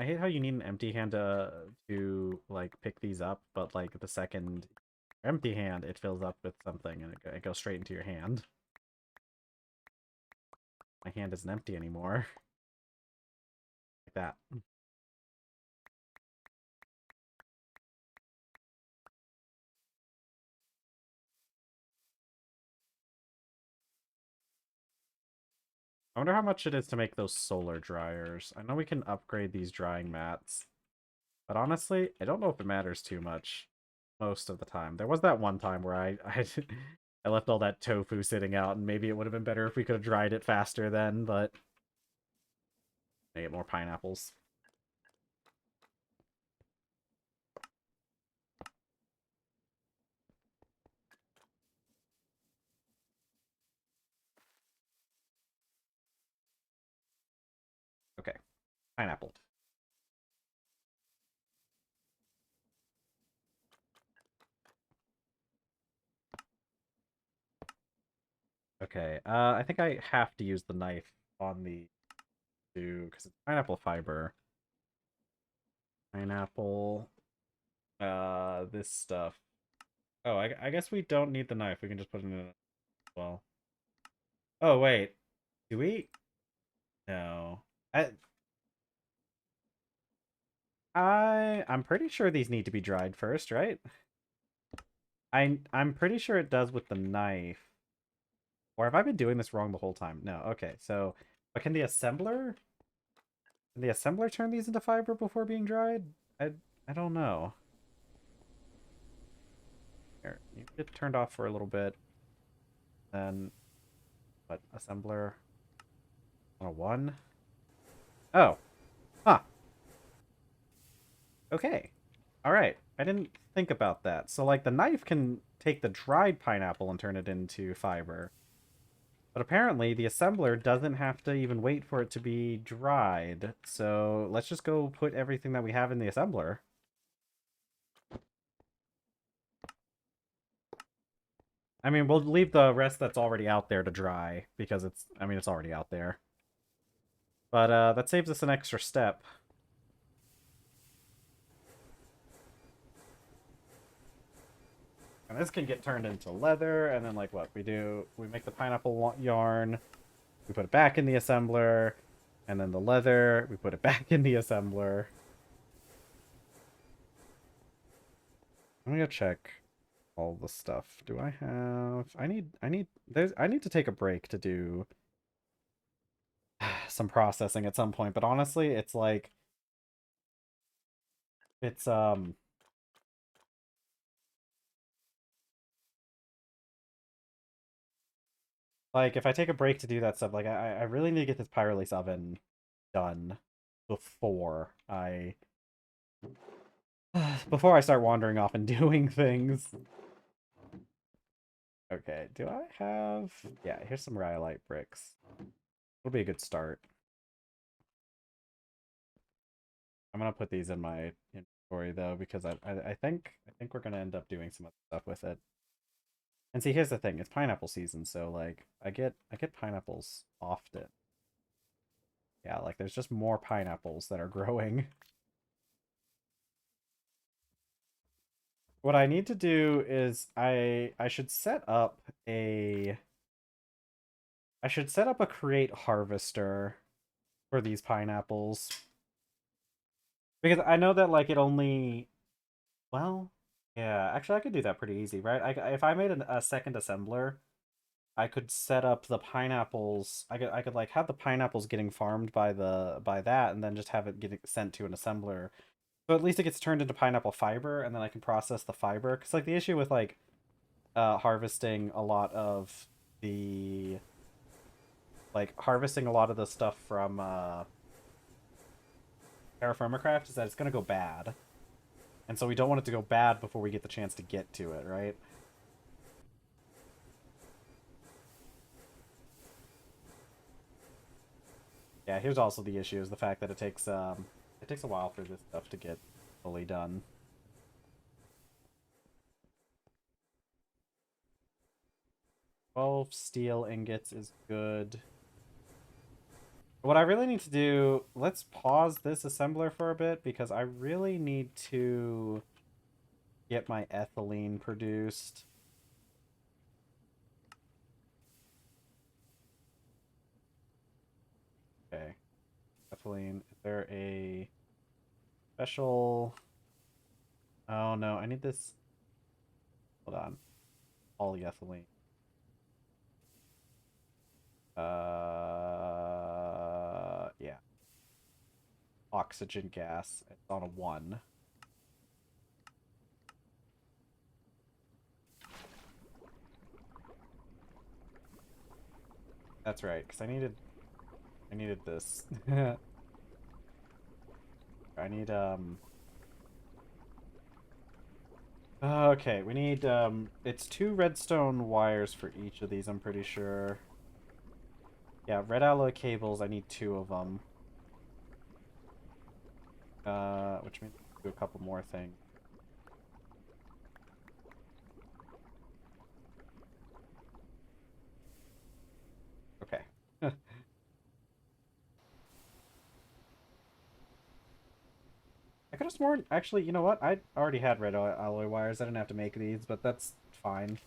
hate how you need an empty hand to like pick these up, but like the second empty hand, it fills up with something and it goes straight into your hand. My hand isn't empty anymore. Like that. I wonder how much it is to make those solar dryers. I know we can upgrade these drying mats, but honestly, I don't know if it matters too much most of the time. There was that one time where I left all that tofu sitting out, and maybe it would have been better if we could have dried it faster then, but I get more pineapples. Okay, pineapple. Okay, I think I have to use the knife on the two because it's pineapple fiber. Pineapple. This stuff. Oh, I guess we don't need the knife. We can just put it in as well. Oh wait, do we? No. I I'm pretty sure these need to be dried first, right? I'm pretty sure it does with the knife. Or have I been doing this wrong the whole time? No. Okay, so but can the assembler turn these into fiber before being dried? I don't know. Here, you get turned off for a little bit. Then what? Assembler on a 1? Oh. Huh. Okay. All right. I didn't think about that. So like the knife can take the dried pineapple and turn it into fiber. But apparently the assembler doesn't have to even wait for it to be dried. So let's just go put everything that we have in the assembler. I mean, we'll leave the rest that's already out there to dry because it's already out there. But that saves us an extra step. And this can get turned into leather, and then like what we do, we make the pineapple yarn, we put it back in the assembler, and then the leather, we put it back in the assembler. Let me go check all the stuff. Do I have I need to take a break to do some processing at some point, but honestly, it's like it's like if I take a break to do that stuff, like I really need to get this pyrolase oven done before I before I start wandering off and doing things. Okay, do I have... Yeah, here's some rhyolite bricks. It'll be a good start. I'm gonna put these in my inventory though because I think we're gonna end up doing some other stuff with it. And see, here's the thing: it's pineapple season, so like I get pineapples often. Yeah, like there's just more pineapples that are growing. What I need to do is I should set up a create harvester for these pineapples because I know that like it only... Well, yeah, actually I could do that pretty easy, right? If I made a second assembler, I could set up the pineapples. I could like have the pineapples getting farmed by that, and then just have it getting sent to an assembler. So at least it gets turned into pineapple fiber, and then I can process the fiber. Because like the issue with like harvesting a lot of the stuff from TerrafirmaGreg is that it's gonna go bad. And so we don't want it to go bad before we get the chance to get to it, right? Yeah, here's also the issue is the fact that it takes a while for this stuff to get fully done. 12 steel ingots is good. What I really need to do, let's pause this assembler for a bit because I really need to get my ethylene produced. Okay. Ethylene. Is there a special... Oh no, I need this... Hold on. Polyethylene. Yeah. Oxygen gas. It's on a 1. That's right, because I needed this. I need okay, we need it's 2 redstone wires for each of these, I'm pretty sure. Yeah, red alloy cables, I need 2 of them. Which means do a couple more things. Okay. I could have sworn, actually, you know what? I already had red alloy wires. I didn't have to make these, but that's fine.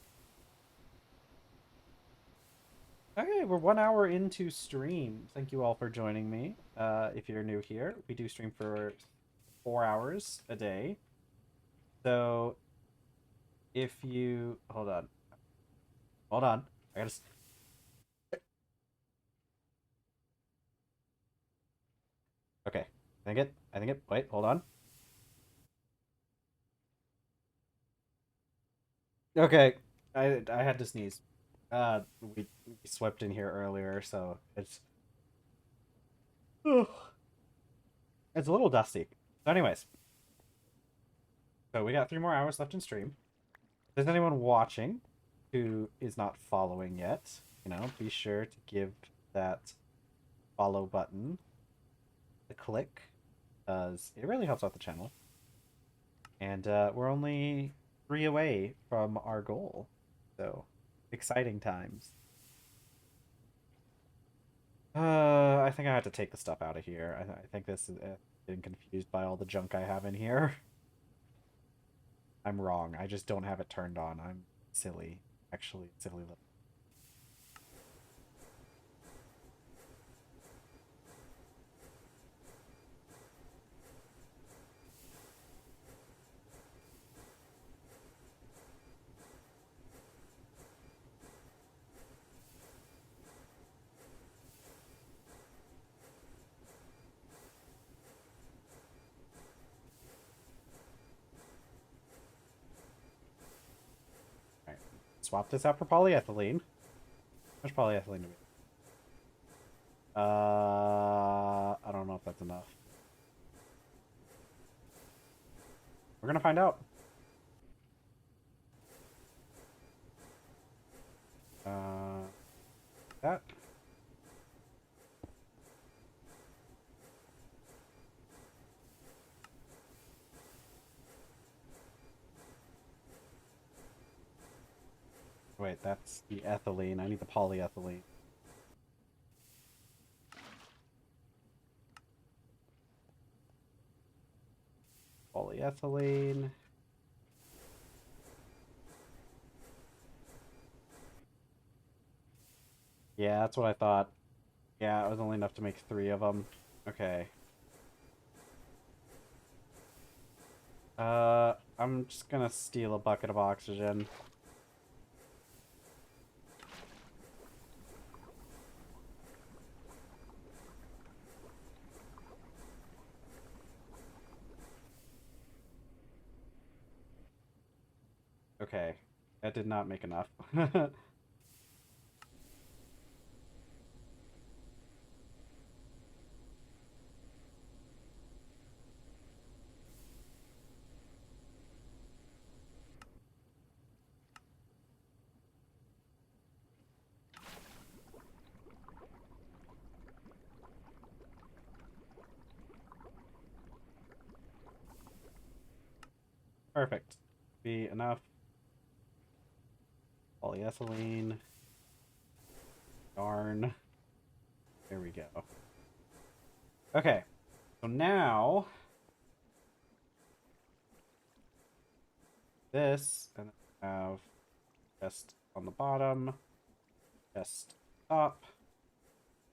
Okay, we're 1 hour into stream. Thank you all for joining me. If you're new here, we do stream for 4 hours a day. So if you hold on, I gotta. Okay, I think it. Wait, hold on. Okay, I had to sneeze. We swept in here earlier, so ugh, it's a little dusty. So, anyways, so we got 3 more hours left in stream. If there's anyone watching who is not following yet, be sure to give that follow button a click, because it really helps out the channel. And we're only 3 away from our goal, so exciting times. I think I had to take the stuff out of here. I think this is getting confused by all the junk I have in here. I'm wrong. I just don't have it turned on. I'm silly. Actually, silly little. Alright. Swap this out for polyethylene. How much polyethylene do we I don't know if that's enough. We're gonna find out. That. Wait, that's the ethylene. I need the polyethylene. Polyethylene. Yeah, that's what I thought. Yeah, it was only enough to make 3 of them. Okay. I'm just gonna steal a bucket of oxygen. Okay. That did not make enough. Perfect. Be enough. Polyethylene. Darn. There we go. Okay. So now this, and then have chest on the bottom, chest top,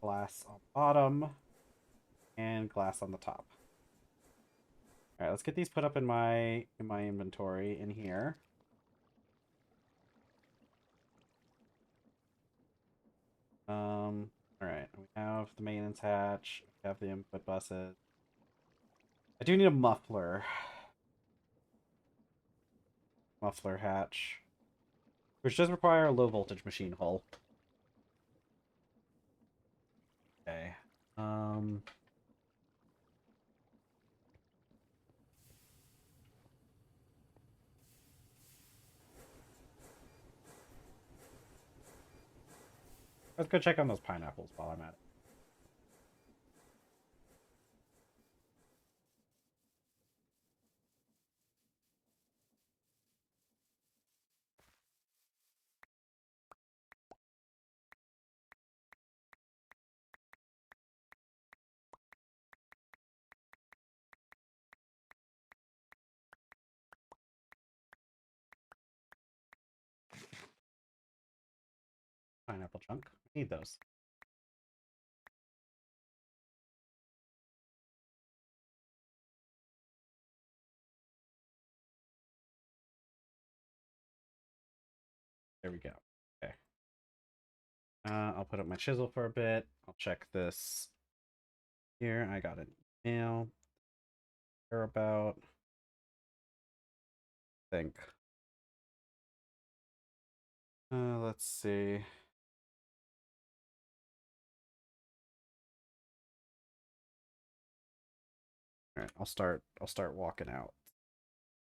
glass on bottom, and glass on the top. All right, let's get these put up in my inventory in here. All right, we have the maintenance hatch, we have the input buses. I do need a muffler hatch, which does require a low voltage machine hull. Okay. Let's go check on those pineapples while I'm at it. Pineapple chunk. I need those. There we go. Okay. I'll put up my chisel for a bit. I'll check this here. I got an email. Care about. Think. Let's see. All right, I'll start walking out.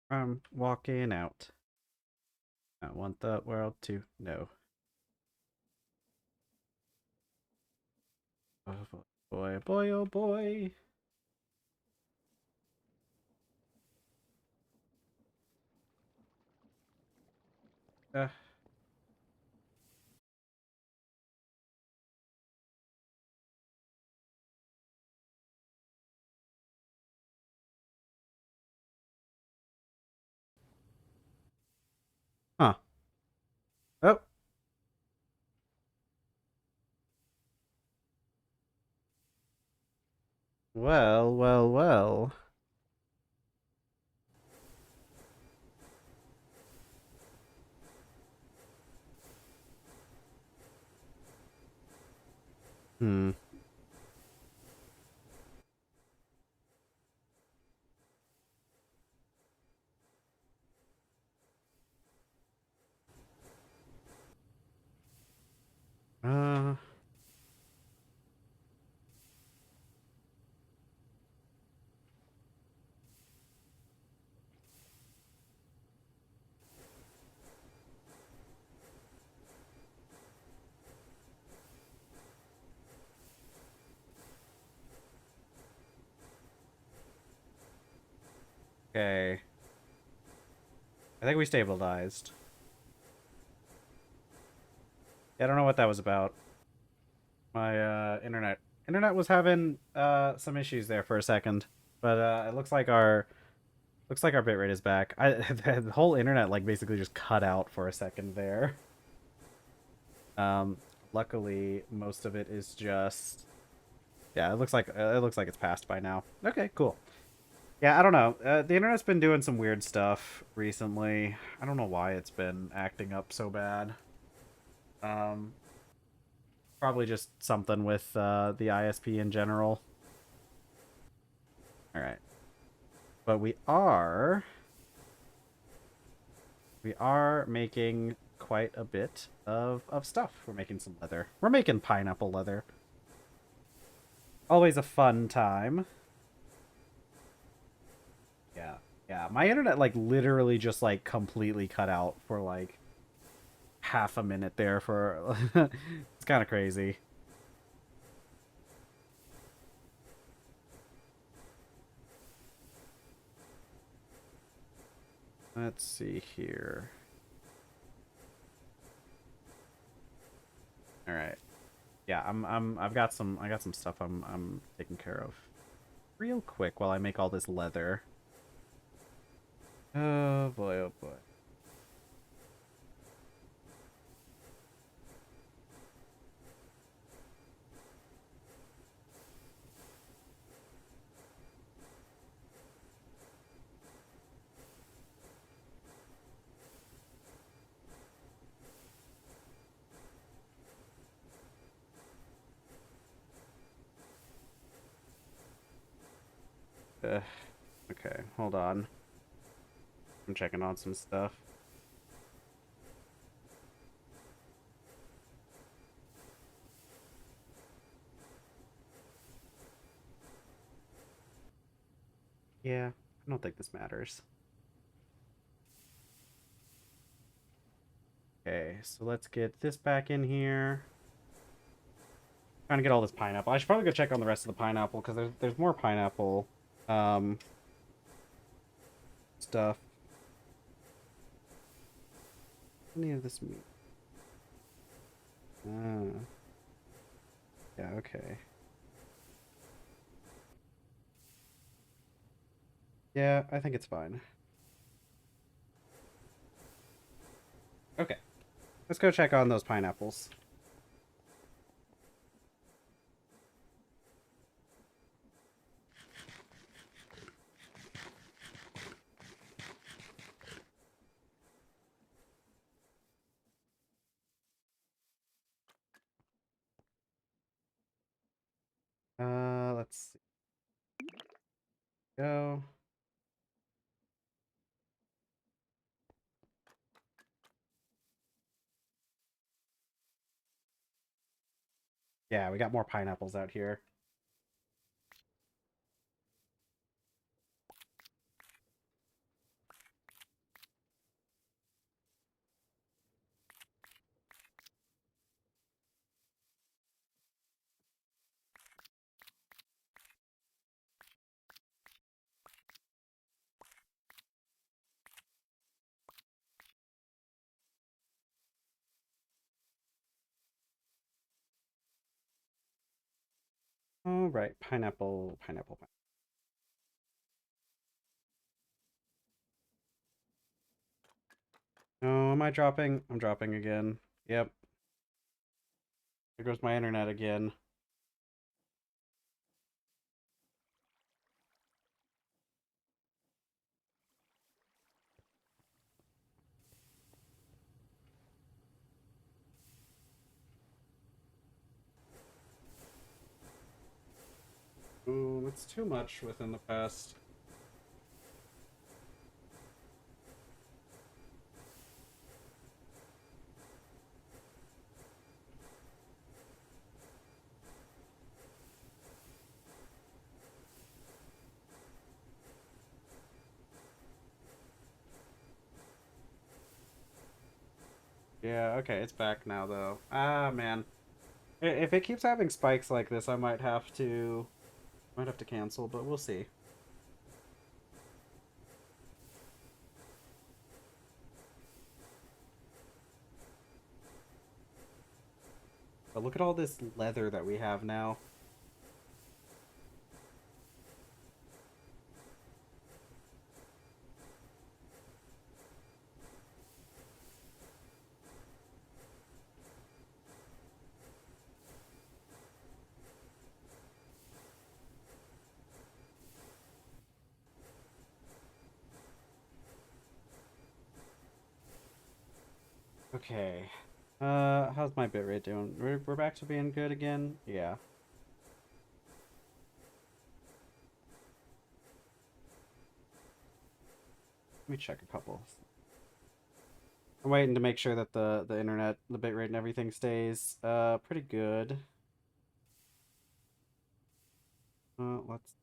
I'm walking out. I want the world to know. Oh boy, boy, oh boy. Uh, huh. Oh. Well, well, well. Hmm. Uh. Okay. I think we stabilized. I don't know what that was about. My internet was having some issues there for a second, but it looks like our bitrate is back. The whole internet like basically just cut out for a second there. Um, Luckily most of it is just yeah. It looks like it's passed by now. Okay, cool. Yeah, I don't know. The internet's been doing some weird stuff recently. I don't know why it's been acting up so bad. Um, Probably just something with the ISP in general. All right, but we are making quite a bit of stuff. We're making some leather. We're making pineapple leather. Always a fun time. Yeah, yeah. My internet like literally just like completely cut out for like half a minute there for it's kind of crazy. Let's see here. All right. Yeah, I got some stuff I'm taking care of real quick while I make all this leather. Oh boy, oh boy. Uh, okay, hold on. I'm checking on some stuff. Yeah, I don't think this matters. Okay, so let's get this back in here. Trying to get all this pineapple. I should probably go check on the rest of the pineapple because there's more pineapple um stuff. Any of this meat? Ah, yeah, okay. Yeah, I think it's fine. Okay, let's go check on those pineapples. Go. Yeah, we got more pineapples out here. All right, pineapple, pineapple, pineapple. Oh, am I dropping? I'm dropping again. Yep. There goes my internet again. Ooh, it's too much within the past. Yeah, okay, it's back now though. Ah, man. If it keeps having spikes like this, I might have to cancel, but we'll see. But look at all this leather that we have now. Okay. How's my bitrate doing? We're back to being good again? Yeah. Let me check a couple. I'm waiting to make sure that the internet, the bitrate and everything stays pretty good. Let's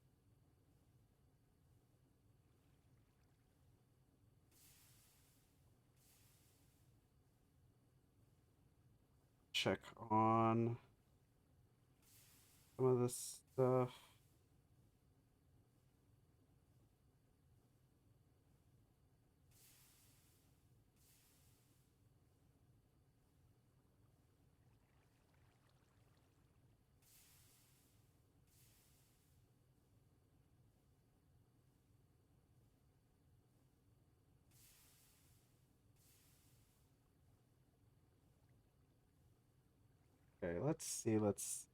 check on some of this stuff. Okay, let's see. Let's.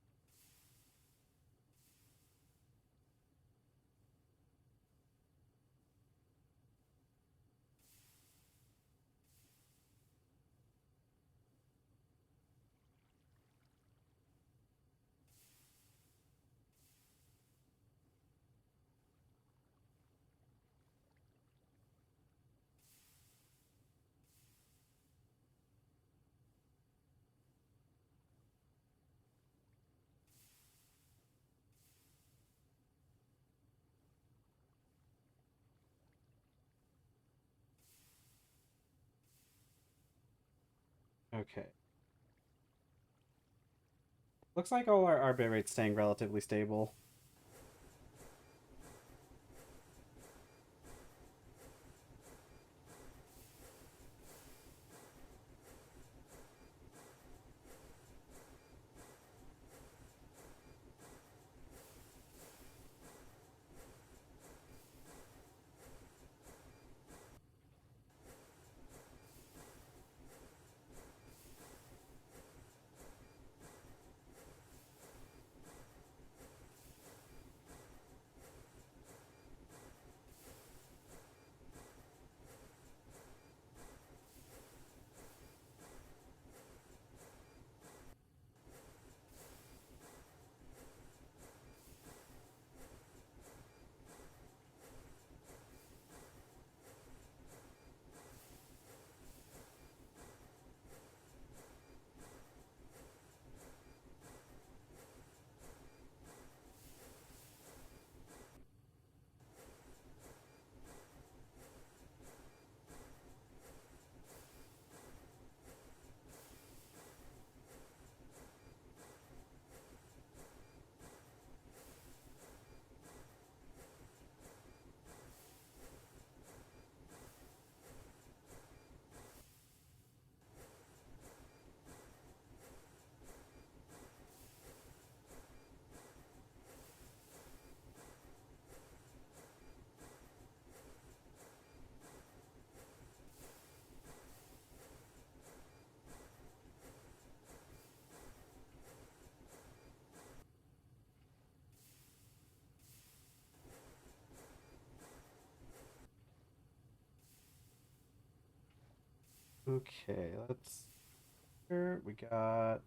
Okay. Looks like all our bitrate's staying relatively stable. Okay, let's. Here we got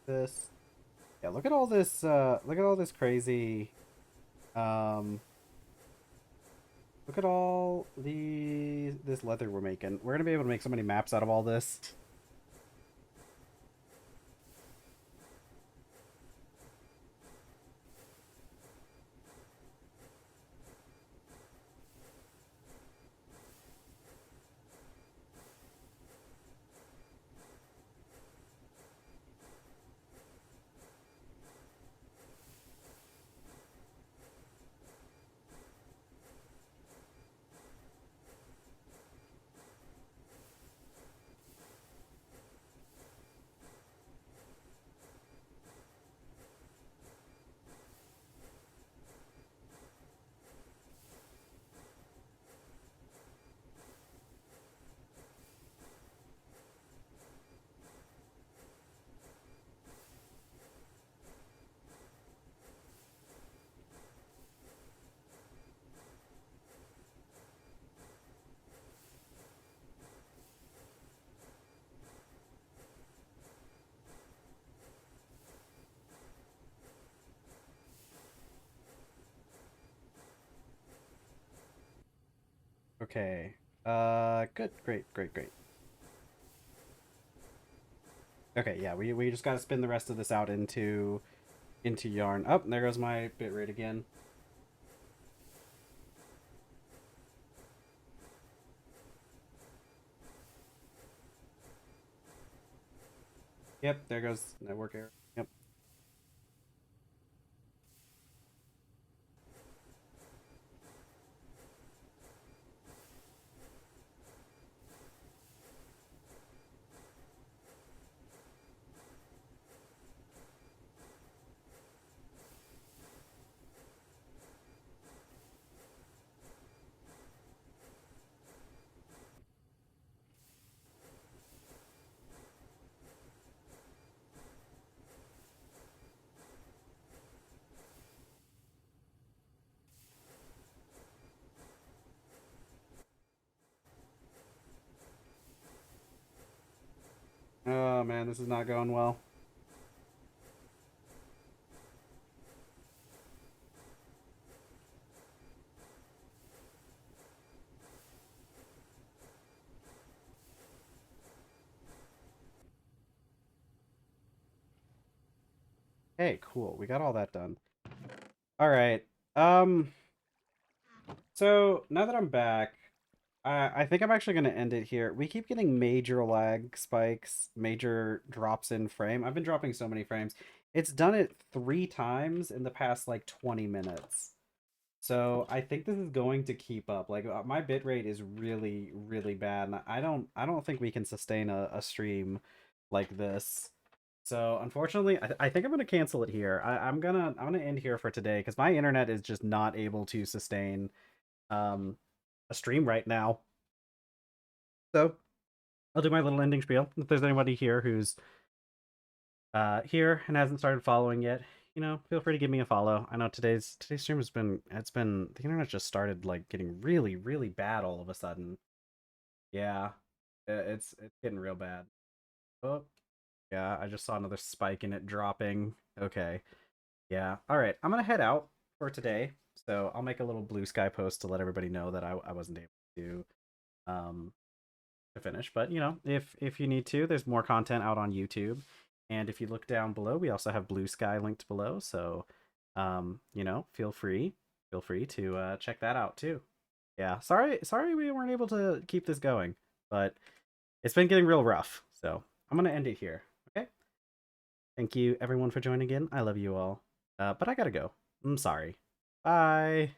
this. Yeah, look at all this. Look at all this crazy. Um, Look at all this leather we're making. We're gonna be able to make so many maps out of all this. Okay. Good, great, great, great. Okay, yeah, we just gotta spin the rest of this out into yarn. Oh, there goes my bitrate again. Yep, there goes network error. Yep. Oh man, this is not going well. Hey, cool. We got all that done. All right. Um, so now that I'm back, I think I'm actually going to end it here. We keep getting major lag spikes, major drops in frame. I've been dropping so many frames. It's done it 3 times in the past like 20 minutes. So I think this is going to keep up. Like my bitrate is really, really bad, and I don't think we can sustain a stream like this. So unfortunately, I think I'm gonna cancel it here. I'm gonna end here for today because my internet is just not able to sustain um a stream right now. So I'll do my little ending spiel. If there's anybody here who's here and hasn't started following yet, feel free to give me a follow. I know today's stream has been the internet just started like getting really, really bad all of a sudden. Yeah. It's getting real bad. Oh, yeah, I just saw another spike in it dropping. Okay. Yeah. All right. I'm gonna head out for today. So I'll make a little blue sky post to let everybody know that I wasn't able um to finish. But if you need to, there's more content out on YouTube. And if you look down below, we also have Blue Sky linked below. So feel free to check that out too. Yeah. Sorry we weren't able to keep this going, but it's been getting real rough. So I'm gonna end it here. Okay. Thank you everyone for joining in. I love you all. But I gotta go. I'm sorry. Bye.